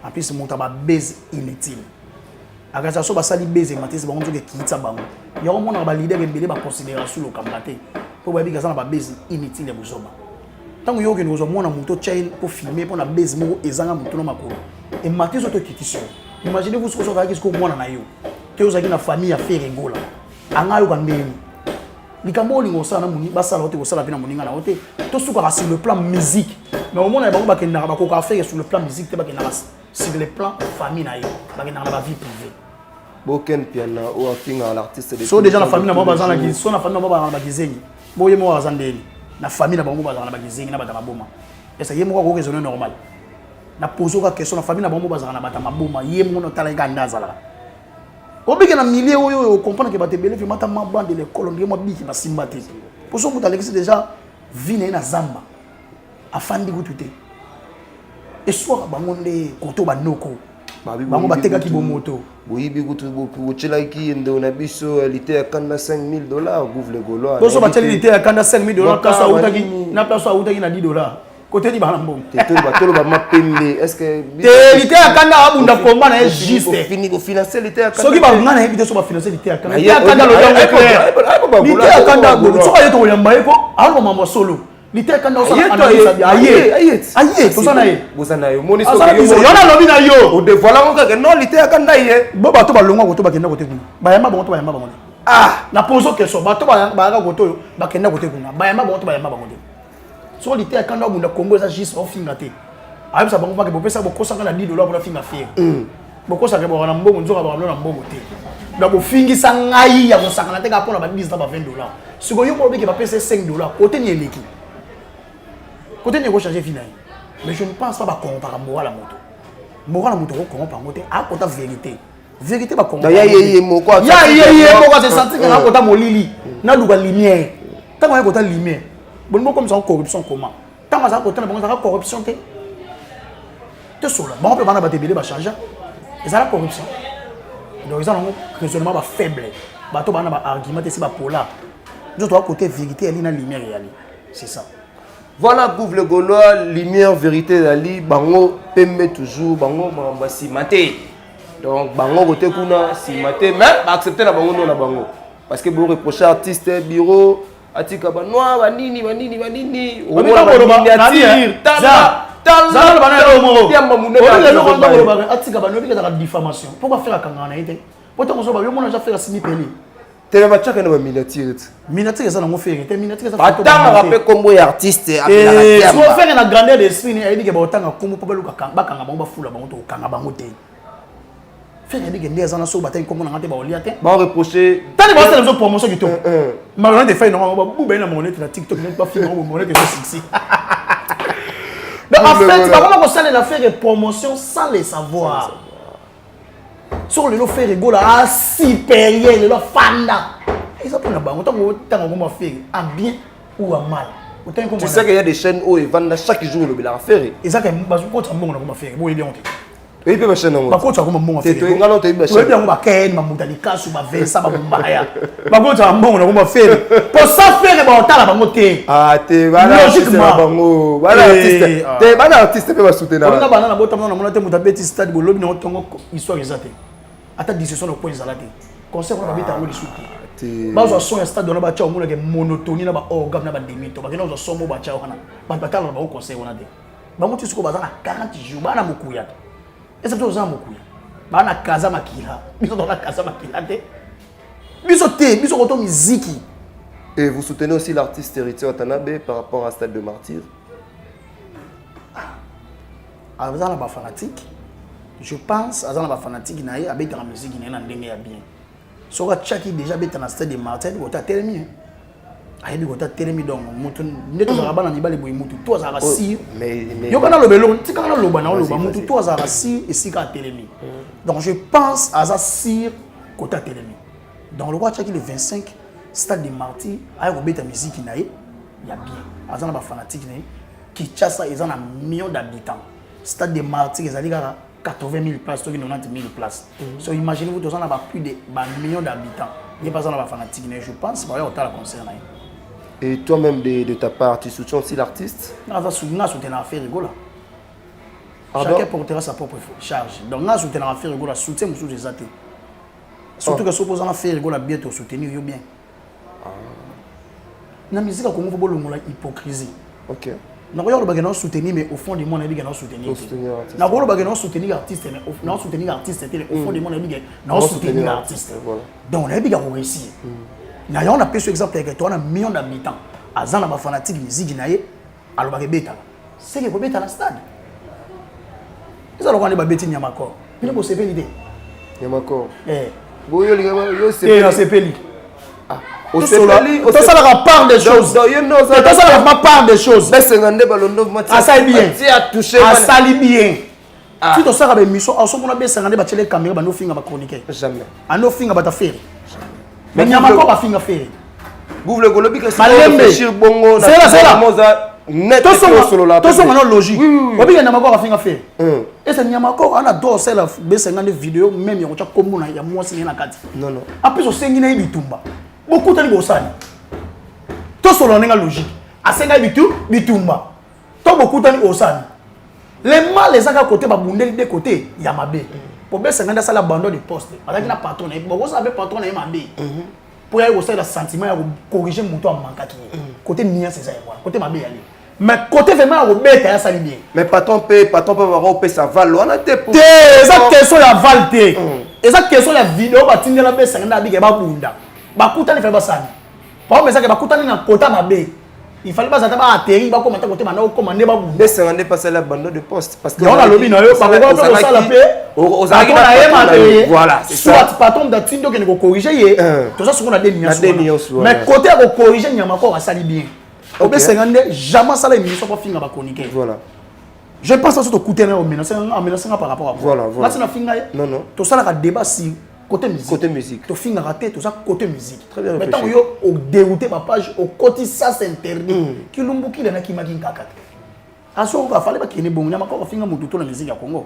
en plus mon ba base inutile. Agaza so basali beze matisi bango nzoke kitsa bango ya omona ba leader ebele ba considération lo kambate po ba bika sana ba beze inutile ya buzoba tango yoke ngozo mona muto chain pour filmer pour na beze moko ezanga muto no makolo et matiso to kitisio imaginez vous ce que so ka kisko mona na yo te ozaki na famille ya faire ngola anga yo kandeni likambo lingo sana muni basala ote ko sala bina muninga na ote to suka sur le plan musique mais au moins bango ba kenna ba ko ka faire sur le plan musique te ba kenna sur le plan famille na yo ba kenna ba vie privée. Boken piana ou afinga l'artiste de so déjà la famille na mo bazana ki so na famille na mo bazana ba kizengi boye mo bazandeni na famille na bango bazana ba kizengi na bata maboma esa yemo ko raisonner normal na poser ka question na famille na bango bazana bata maboma yemo no tala ka ndazala obike na milieu oyo comprendre que bate bele fi mata mabande de l'école ndimo biki ba simbate pour so muta lexi déjà vie na zamba afandi ko tuté et soit bango nde koto banoko bango bateka ki bomoto boyibi kutu bocelaki ndona biso lité ya kanda $5,000 Gouvle Gaulois to so bateli lité ya kanda $5,000 kasa utaki na place utaki na $10 côté di bana mbongo batolo ba mapembe est-ce que lité ya kanda abunda komba na juste fini ko financer lité ya kanda soki ba ngana ebite so ba financer lité ya kanda lité ya kanda lo yango clair lité ya kanda bo so ayeto ko yamba eko alo mama solo lité ya kanda so aye to sana ye bosana yo moni so yo na lobi na yo o de voilà ngo ka non lité ya kanda ye bo bato balongwa ko to bakenda ko te kuna bayamba bongo to bayamba bongo na pozo keso bato ba ga ko to bakenda ko te kuna bayamba bongo to bayamba bongo te so lité ya kanda bunda Congo eza juste au finga te ayi sa bango ba ke bopesa bokosa na $10 pour la finga faire bokosa ke bo na mbongo nzoka ba na mbongo te na bo fingi sa ngai ya kosaka na te ka pona ba $10 ba $20 siko yo ko be ke ba pesa $5 côté ni eleki côté ni ko changer final mais je ne pense pas ba comparer moral la moto ko comparer ngote a kota vérité ba comparer ya moko c'est senti que na kota molili na luka lumière tant ko kota lumière bon comme ça corruption comment tant ça kota na bon ça corruption te sola bon peut bana ba tebele ba changer et ça la corruption donc ils ont un raisonnement faible bato bana ba argument si ba pola nous doit côté vérité elle na lumière yali c'est ça. Voilà Gouvle Gaulois, lumière, vérité d'Ali, bango pembe toujours, bango ba si maté. Donc bango côté kuna si maté, mais accepter la bango non la bango. Parce que vous reprochez artiste bureau, atika ba noir, banini. On va pas miniature, tala bana mo. Atika ba no bi ka diffamation. Pourquoi faire la kangana été? Pourtant on va yo mona déjà faire simi peli. Tele matchaka na miniature. Miniature ça na mo faire, te miniature ça. Attends, rappel combo artiste apela la terre. So faire na grandeur d'esprit ni ayidi ke ba otanga kombo pa baluka bakanga bango ba fula bango to kanga bango te. Faire ayidi ke ndeza na so batay kombo na ngate ba olia te. Ba reprocher. Tani ba sala promotion ki to. Malgré des faits non ba bu ben na monnaie na TikTok ne pas film na monnaie que c'est sexy. Donc en fait, ba comment ko sala na faire promotion sans les savoir. Sur le lot fait rigolo à supérieur le lot fanda et ça pour la banque autant qu'on faire à bien ou à mal tu sais qu'il y a des chaînes où ils vendent chaque jour le bilan faire et ça quand quand ça bon on faire bon il est honte et puis ma chaîne ba ko ça bon faire tu ngalo tu ba chaîne on va ken ma mutali kasu ba vesa ba mbaya ba ko ça bon on faire pour ça faire ba otala bango te te bana logiquement bango bana artiste te bana artiste pe ba soutenir on a bana na bota na monate mutabeti stade bo lobi na tongo histoire exacte ata discussion no point zalate concert on va beta ngoli souki ba zo son stade on ba cha omona ke monotonie na ba organe na ba demito ba ke no zo son mo ba cha wana ba batala na ba concert wana te ba mutu siko ba za na 40 jours ba na mokuya et c'est tout ça mokuya ba na kaza makila biso dans la kaza makila te biso koto muziki. Et vous soutenez aussi l'artiste Héritier Watanabe par rapport à Stade de Martyr? Alors ça na ba fanatique. Je pense à la fanatique naïe avec la musique qui est en bien. So ka chaki déjà beta na Stade de Martyr ko ta telemi. Ayebi ko ta telemi donc mutu neto za bana mibale boy mutu to za si. Mais yo kana lobelo tika kana loba na loba mutu to za si et si ka telemi. Donc je pense à ça sir ko ta telemi. Donc le roi chaki le 25 Stade de Martyr ayo beta musique naïe ya bien. Azana ba fanatique naïe qui chassa ils ont un million d'habitants. Stade de Martyr ils allaient 80 000 places, 90 000 places. So imaginez-vous, tous on a plus de millions d'habitants. Il n'y a pas de fanatique, mais je pense que c'est un concert. Et toi-même, de ta part, tu soutiens aussi l'artiste? On soutient l'affaire rigolo. Chacun portera sa propre charge. Donc, on soutient l'affaire rigolo, soutien ou des athées. Surtout que si on a fait rigolo, bien te soutenir bien. La musique a comme hypocrisie. Ok. Non, il y a des soutenir, mais au fond du monde, il y a des soutenir. Non, il y a des soutenir artiste, mais au fond du monde, il y a des soutenir artiste. Donc, on a bien réussi. On a pris ce exemple avec toi, on a un million d'habitants. À Zan, on a fanatique de musique, on a bêta. C'est que vous bêta dans le stade. Ils ont des bêtis, il y a encore. Il y a des bêtis. Il y a encore. Il y a des bêtis. Tout ça la part des choses. Tout ça la part des choses. Ah ça est bien. Ah ça est bien. Si tu sors avec mission, en ce moment là, ça va les caméras, nos fingers va chroniquer. Jamais. À nos fingers va faire. Mais il n'y a pas de finger faire. Gouvle Gaulois, c'est là. net solo la logique obi ya Nyamakoro afinga faire et c'est Nyamakoro ana do sela besenga des vidéos même ya kocha komuna ya mwasi na kati non après so sengi na bitumba beaucoup tali bosani to solo nga logique asenga bitumba to beaucoup tali osani les mal les aka côté ba bundeli de côté ya mabe pour besenga da sala abandon de poste avec na patron na bo sabe patron na mabe pour y avoir le sentiment de corriger mon toit manqué côté nia c'est ça côté ma bien mais côté vraiment au bête ça lui bien mais patron peut avoir au ça val on a des pour ça question la valte et ça question la vidéo ba tinga la besa na bige ba bunda ba kuta ni fait ba sani pas mais ça que ba kuta ni na kota ma be il fallait pas ça ba atterri ba commenter côté maintenant commander ba bunda besa ngande passer la bande de poste parce que on a lobby na yo pas ko ça la paix voilà, soit patron de Tindo qui ne corriger tout ça ce qu'on a des mais côté à corriger Nyamakoro ça li bien obe sengande jamais ça la émission pour finir ba chroniquer voilà je pense à ce côté là au menacer par rapport à voilà là c'est na finga non tout ça la débat si côté musique to finga raté tout ça côté musique très bien maintenant yo au dérouter ma page au côté ça c'est interdit kilumbuki na kimaki kakata aso va fallait pas qu'il ne bon Nyamakoro finga mututo la musique ya Congo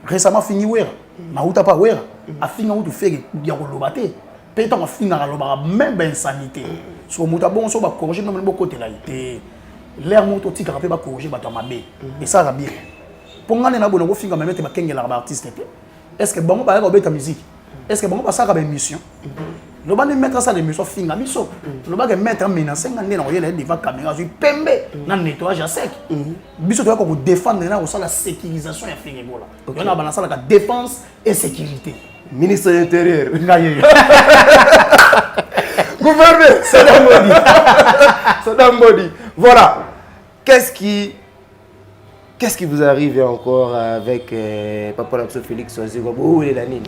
récemment fini wera mauta pa wera afinga utu fege ya kolobate peut-être on finga loba même ben insanité so muta bon so ba corriger non bon côté là té l'air moto tika pe ba corriger ba to mabe et ça va bien pour ngane na bongo finga même te ba kengela ba artiste est-ce que bon ba ba ta musique est-ce que bon ba ça ka ba émission le ba ne mettre ça l'émission finga biso le ba que mettre menacer ngane na oyela devant caméra je pembe na nettoyage à sec biso to ko défendre na ça la sécurisation ya finga bola on a balancé la défense et sécurité ministre de l'intérieur gouverneur Sadam Bodi voilà qu'est-ce qui vous arrive encore avec Papa Lamso Félix Wazekwa où est la ligne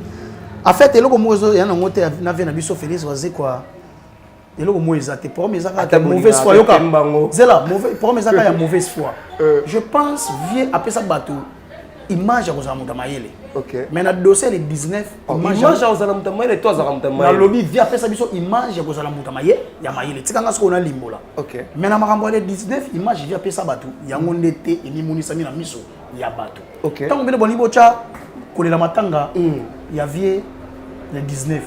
en fait eloko mozo ya na ngote na vena biso Félix Wazekwa eloko mo ezate pour mes aka mauvaise foi yoka zela mauvais pour mes aka ya mauvaise foi je pense vieux après ça bateau image ya kozala muta mayele OK mais na dossier le 19 image ya kozala muta mayele to azala muta mayele na lobby vieux après ça biso image ya kozala muta mayele ya mayele tikanga siko na limbola OK mais na makambo le 19 image vieux après ça bateau yango ndete eni monisa mi na miso ya bateau OK tant que boni bocha kolela matanga ya vieux le 19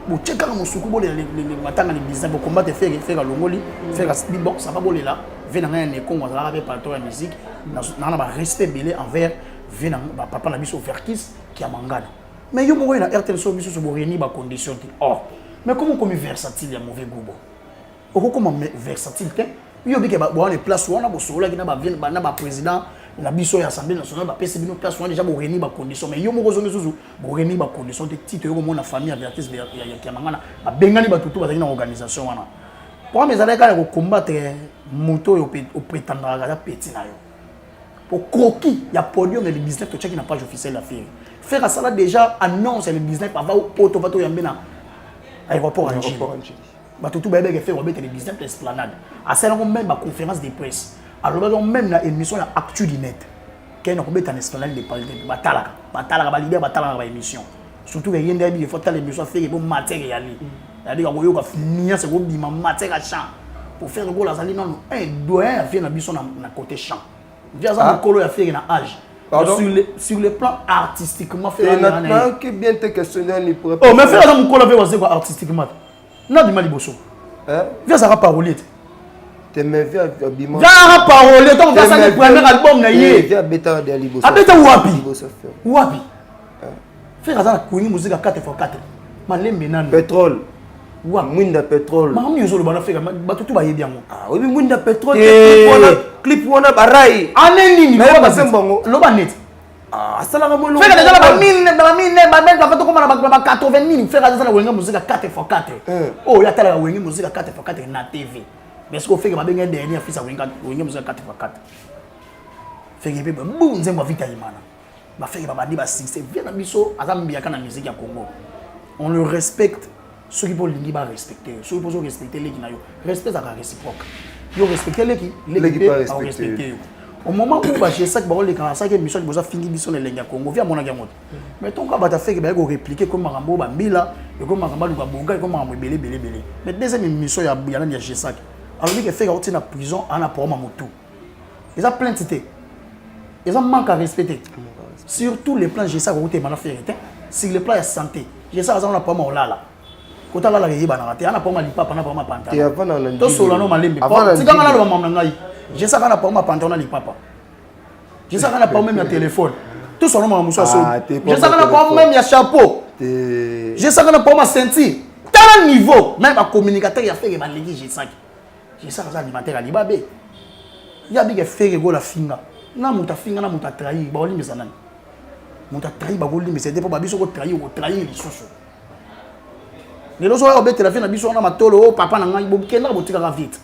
bo cheka ka musuku bolela le matanga le 19 bo combattre faire longoli faire bon ça va bolela vena ngane kongo za avec patron ya musique na ba respect belé envers vena papa na biso Verkis qui a mangana mais yo mo na RTL so biso so bo réunir ba condition oh mais comment comme versatile ya mauvais goût bon comment versatile te yo bi ke ba bon place wana bo so la ki na ba vient na ba président la biso ya assemblée nationale ba pese bino place wana déjà bo réunir ba condition mais yo mo zo biso bo réunir ba condition te titre yo mo na famille ya Verkis ya mangana ba bengani ba tutu ba na organisation wana pour mes allez quand combattre moto au prétendra à petit na yo pour croquis il y a podium le 19 to check na page officielle la faire ça là déjà annonce le 19 avant auto bato yambena aéroport en Chine bato tout bébé faire le 19 esplanade à ça on même ba conférence de presse alors même na émission ya actu du net quand on met en esplanade de parler batala ba leader batala ba émission surtout les yende bi faut telle émission faire bon matériel c'est-à-dire qu'on va finir ce groupe bima matière à chant pour faire le goal à Zali non un doyen vient na biso na côté chant via ça colo ya faire na âge sur le plan artistiquement faire na que bien te questionner ni pour oh mais faire ça mon colo faire quoi artistiquement na bima liboso via ça parolier te me via bima via parolier donc ça le premier album na yé via beta de liboso abeta wapi faire ça la musique à 4x4 malembe nani pétrole wa mwinda pétrole mamu yozolo bana feka batutu bayebi yango ah oui mwinda pétrole clip wana barai aneni ni ba sembongo loba net ah sala ka molo feka déjà ba mine ba ben ka fato komana ba 80 000 feka ça la wenga musique 4x4 oh ya tala wenga musique 4x4 na TV mais ce qu'on fait que ba benga dernier fils wenga musique 4x4 feka be bu nzemba vita imana ba feka ba bandi ba 6 vient na biso azambia kana musique ya Congo on le respecte ceux qui veulent pas respecter ceux qui veulent respecter les qui n'ont respect ça réciproque yo respecter les qui pas respecter au moment où bah j'ai ça que les quand ça que mission besoin fini mission les lenga Congo via mon agamote mais ton cas bata fait que ba go répliquer comme marambo ba mbila et comme marambo lu bonga comme marambo belé mais deuxième mission ya yana ya G5 alors que fait que na prison ana pour ma moto Ils ont plein de cités. Ils ont manque à respecter. Sur tous les plans, j'ai ça côté maintenant faire. Sur le plan de santé, j'ai ça on a pas mal là. Quand on a la régie banana, on a pas mal lipa, on a pas mal pantalon. Et avant on a dit. Tout solo non malimbi. Si quand on a le maman ngai, j'ai ça on a pas mal pantalon on a lipa. J'ai ça on a pas même un téléphone. Tout solo maman moussa so. J'ai ça on a pas même un chapeau. J'ai ça on a pas mal ceinture. Tel niveau, même un communicateur il a fait que légui j'ai ça. J'ai ça on a alimentaire à libabé. Il y a bien fait que la finga. Na muta finga na muta trahi, ba oli mesana. Muta trahi ba oli mesede po ba biso ko trahi les soso. Les loso ya obete la fin na biso na matolo o papa na ngai bo kenda bo tika vite.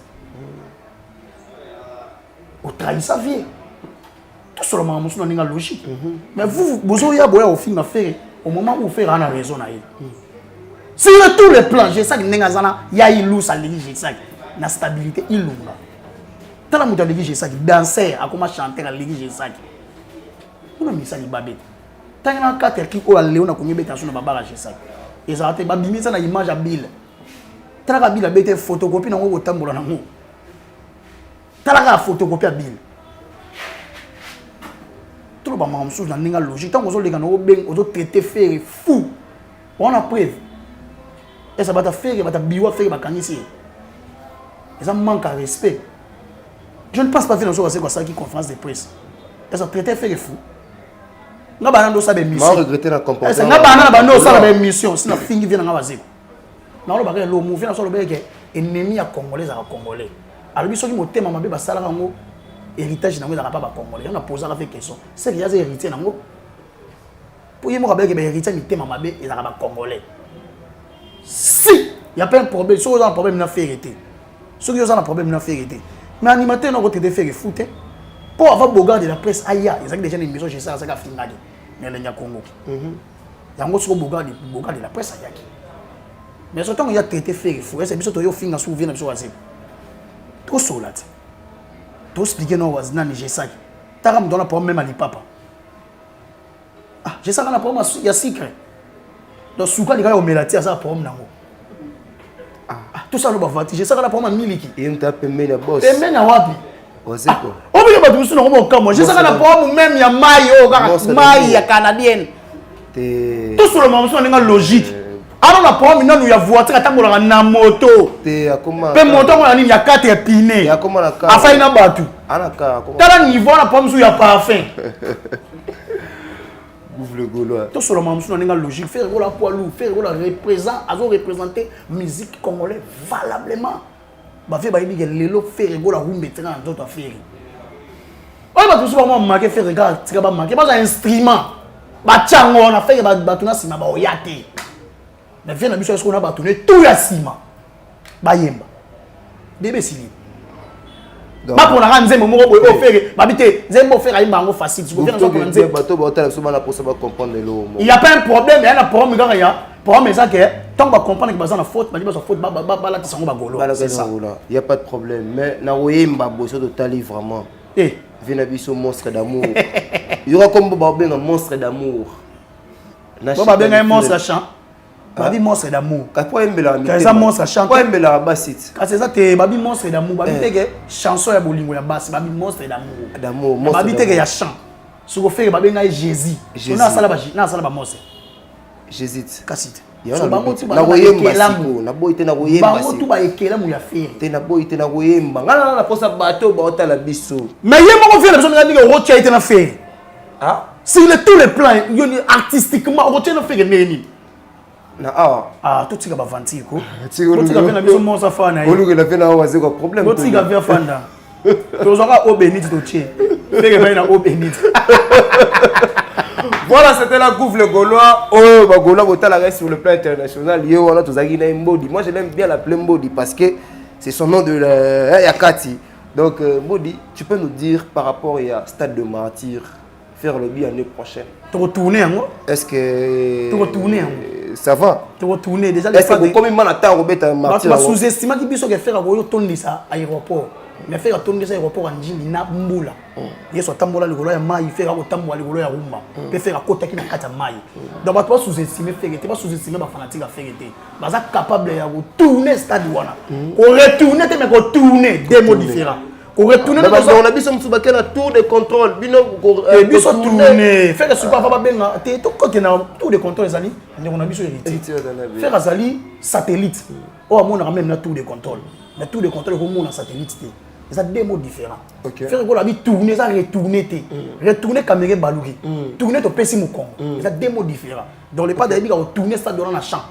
O trahi sa vie. Tout seulement musu na ninga logique. Mais vous bozo ya boya au finga faire au moment où faire ana raison na ye. Sur tous les plans, j'ai ça que ninga zana ya ilou sa ligi j'ai ça na stabilité ilunga. Dans la moto de j'ai ça qui danser à comment chanter à l'église j'ai ça qui on a mis ça ni babé tant que na quatre qui o la léon a connu bête sur le babara j'ai ça et ça a été babimi ça na image à bill tala ka bill a bête photocopie na ngo tambola na ngo tala ka photocopie à bill tout le ba mamsou na ninga logique tant que les gars no ben ozo traiter faire fou on a preuve et ça va ta faire va ta biwa faire ba kanisi et ça manque à respect. Je ne pense pas que c'est ça qui conférence de presse. Parce que traiter fait fou. Nga banando sa be mission. Moi regretter la comportement. Nga banana bando sa be mission, sinon fingi vient nga bazeko. Na lo bakay lo mouvement so lo beke ennemi ya congolais à congolais. Alors biso ki motema mabe basala ngo héritage nango za pas ba congolais. On a posé la question. C'est qu'il y a des héritiers nango. Pour yemo ka beke be héritier mitema mabe et za ba congolais. Si il y a pas un problème, so il y a un problème na vérité. So il y a un problème na vérité. Mais animateur n'a pas été fait foot. Pour avoir beau de la presse aïe, ils ont déjà une maison chez ça, ça a fini. Mais il y a Congo. Il y a un autre beau de la presse aïe. Mais surtout il y a traité fait fou. C'est bientôt au fin à souvenir de ce tout solat. Tout expliquer non was nan j'ai ça. Taram donne problème à papa. Ah, j'ai ça dans la problème il y a secret. Donc souka les gars au melati ça problème nango. Tout ça, nous avons j'ai ça qu'on a pour moi miliki. Et on t'a payé la bosse. Payé na wapi? Osé quoi? On peut pas tout ça nous comme j'ai ça qu'on a pour moi même ya maille ya canadienne. Tout sur le moment on est logique. Alors la pour moi nous ya voiture atambola na moto. Te akoma. Pe moto on a ni ya 4 pine. Ya koma na ka. Afa ina batu. Anaka. Tala niveau la pour moi ya parfum. Le Gaulois. Tout sur le moment on est logique faire la poilou faire la représenter musique congolaise valablement. Ba fait ba ibi lelo faire la rumbe tena d'autres affaires. On va tout simplement marquer faire regarder tika ba marquer pas un instrument. Ba tchango on a fait ba tuna sima ba oyate. Mais vient na biso est-ce qu'on a ba tourner tout ya sima. Ba yemba. Bébé sili. Ba pour la nzembo moko boy o faire ba bité nzembo faire ayimba ngo facile. Tu viens na nzembo bato ba otala so bana pour ça ba comprendre le. Il y a pas un problème, il y a un problème quand il y a problème ça que tant qu'on comprendre que bazan na faute, ba di ba faute ba la tisango ba golo. C'est ça. Il y a pas de problème, mais na oyemba boso de tali vraiment. Eh, vient biso monstre d'amour. Il y aura comme ba ben un monstre d'amour. Ba ben un monstre chant. Babi monstre d'amour. Ka po embela mi. Ka ça monstre chant. Po embela basit. Ka c'est ça te babi monstre d'amour. Babi te que chanson ya bolingo ya basse, babi monstre d'amour. D'amour, monstre. Babi te que ya chant. Ce qu'on fait babi na Jésus. On a ça là ba monstre. J'hésite. Kasite. Na koyemba siko, na boy te na koyemba siko. Bango tu ba ekela mu ya faire. Te na boy te na koyemba. Ngala na posa bato ba otala biso. Mais yé moko faire besoin de dire rotia était na faire. Ah? Sur tous les plans, artistiquement, rotia na faire neni. Na ah tout ça va vantir ko tout ça va na biso mo sa fa na yo olu la fait na waze ko problème tout ça va fanda to zaka o benit to tien feke ba na o benit. Voilà, c'était la Gouv le Gaulois. Oh ba Gaulois botala sur le plan international yo wana tozaki na Mbodi. Moi je l'aime bien l'appeler Mbodi parce que c'est son nom de la Yakati. Donc Mbodi, tu peux nous dire par rapport à Stade de Martyr faire le bien l'année prochaine. Tu retourner en est-ce que tu retourner ça va? Tu retourner déjà est-ce que comme il m'a attend Robert Martyr. Bah sous-estimé qui biso que faire à tourner ça aéroport. Mais faire tourner ça aéroport en Njili na mbula. Yeso tambola le golo ya mai faire ko tambola le golo ya rumba. Peut faire à côté qui na kata mai. Donc pas sous-estimer faire, pas sous-estimer ba fanatique à faire été. Baza capable ya tourner stade wana. Ko retourner te mais ko tourner deux mots différents. Ko retourner on a biso msubake na tour de contrôle. Bino biso tourner. Faire super papa benga. Te to côté na tour de contrôle ezali. On a biso hérité. Faire azali satellite. Oh mon a même na tour de contrôle. Na tour de contrôle ko mon na satellite te. Ça deux mots différents. Faire ko la bi tourner ça retourner te. Retourner caméra balouki. Tourner to pesi mukon. Ça deux mots différents. Donc le pas de bi ka tourner ça dans la champ.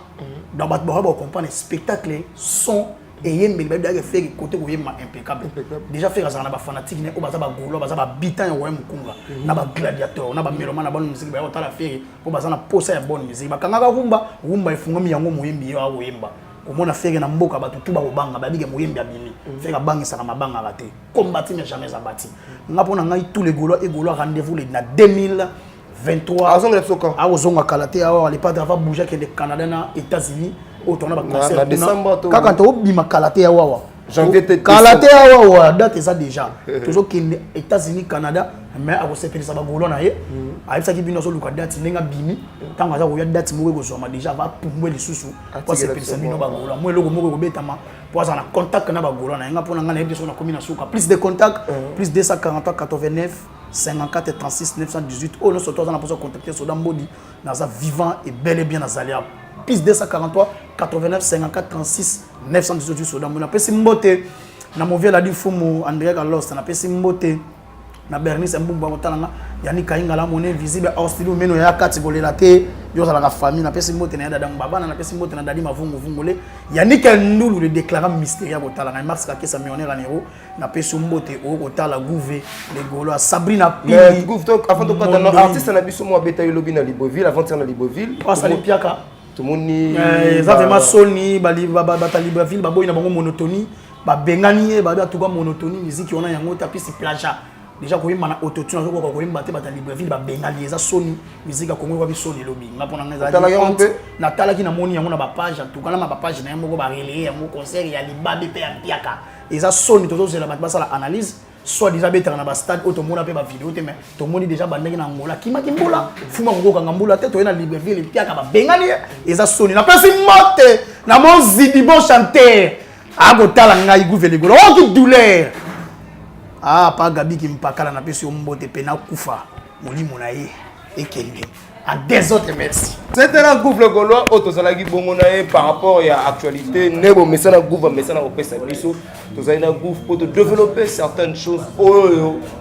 Dans ba comprendre spectacle son et il y a des gens qui font côté impeccable. Déjà faire ça, on a des fanatiques, on a des gaulois, on a des habitants, on a des gladiateurs, on a des mélomanes, on a des bonne musique, on a des on a poser une bonne musique. Quand on a rumba, rumba il faut que on moyembi ya rumba. Comme on a fait na mboka ba tout ba obanga ba bige moyembi abimi. Faire ka banga ça na mabanga raté. Combattre mais jamais abattu. On a pour ngai tous les gaulois et gaulois rendez-vous le na 2023. Ah ozonga kalaté ah les pas d'avoir bouger que les Canada na États-Unis. Autant na concert décembre quand on bima kalaté ya wawa janvier kalaté ya wawa date ça déjà toujours que États-Unis Canada mais à se faire ça ba golo na ye a ça qui bino so luka date ninga bimi tant ça ko ya date mo ko so ma déjà va pour les sous pour se faire ça bino ba golo moi loko mo ko betama pour ça na contact na ba golo na nga pona nga na biso na commune suka plus de contact plus 243 89 54 36 918 oh non surtout on a pour contacter so dans Mbodi na ça vivant et bel et bien na Zalia plus 243 89 54 36 918 soda mona pesi mbote na movie la di fumu André Carlos na pesi mbote na Bernice Mbumba motalanga yani kainga la monnaie visible hors studio meno ya kati bolela te yo za la famille na pesi mbote na dada mbaba na pesi mbote na dadi mavungu vungule yani ka ndulu le déclarer mystère botalanga Mars ka kesa millionnaire nero na pesi mbote o kotala gouvé les golo Sabrina Pili gouv donc avant de pas dans artiste na biso mo beta yo lobi na Libreville avant de na Libreville passe les piaka Moni exactement Sony bata Libreville baboyi na bango monotonie ba bengani ba tout cas monotonie musique on a yango tapis si plaja déjà ko yimba na autotune ko ko yimba te bata Libreville ba bengani eza Sony musique ko ngwa bi Sony lobi ngapona ngeza na tala ki na moni yango na ba page tout cas na ba page na yango ba relayer yango concert ya libabe pe ya piaka eza Sony toto zela ba sala analyse soit déjà bêta na ba stade auto mona pe ba vidéo te mais to moni déjà bandaki na ngola kimaki mbula fuma ko kanga mbula te to na Libreville piaka ba bengani eza Sony na pesi mote na mon zidi bon chanteur a ko tala ngai gouverner golo oh qui douleur ah pas Gabi qui mpakala na pesi mbote pe na kufa molimo na ye ekende à des autres merci. C'était la gouffre le gaulois autosalagi bongonae par rapport à l'actualité nebo mais ça na gouffre mais ça na opé ça biso tous na gouffre pour développer certaines choses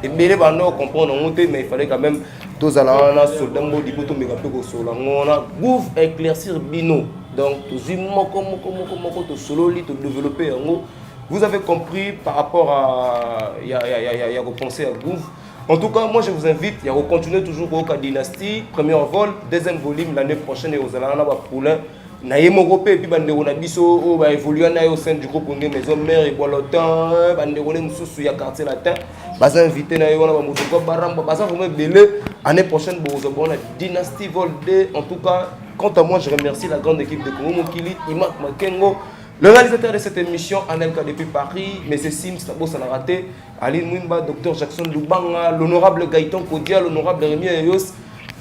et bien bando comprendre monter mais il fallait quand même tous ala na soldat modi poto mega pe ko sola ngona gouffre éclaircir bino donc tous moko to solo li to développer ngo vous avez compris par rapport à il y a repenser à gouffre. En tout cas, moi je vous invite à continuer toujours au Dynastie, premier vol, deuxième volume l'année prochaine et aux Alana Poulain. Naye Mogopé et puis Bandéona Bisso va évoluer au sein du groupe Maison Mère et Boilotin, Bandéona Moussou ya quartier latin. Baza invité Naye Wana Moutoko Baramba, Baza vraiment belé. Année prochaine, vous avez la Dynastie Vol 2. En tout cas, quant à moi, je remercie la grande équipe de Kongo Mokili, Imak Makengo. Le réalisateur de cette émission, Anelka depuis Paris, M. Sims, Tabo Sanarate, Aline Mwimba, Dr Jackson Lubanga, l'honorable Gaëtan Kodia, l'honorable Rémi Ayos,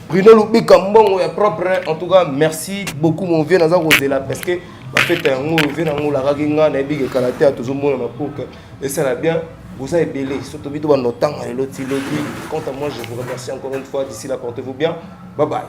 Bruno Loubi Kambon, propre. En tout cas, merci beaucoup, mon vieux Nazar Rosela, parce que ma fête un mot, vient un mot, la raginga, la big karaté, à tout le monde, pour que et ça va bien. Vous avez belé, surtout vite dans notre temps, et l'autre, quant à moi, je vous remercie encore une fois. D'ici là, portez-vous bien. Bye bye.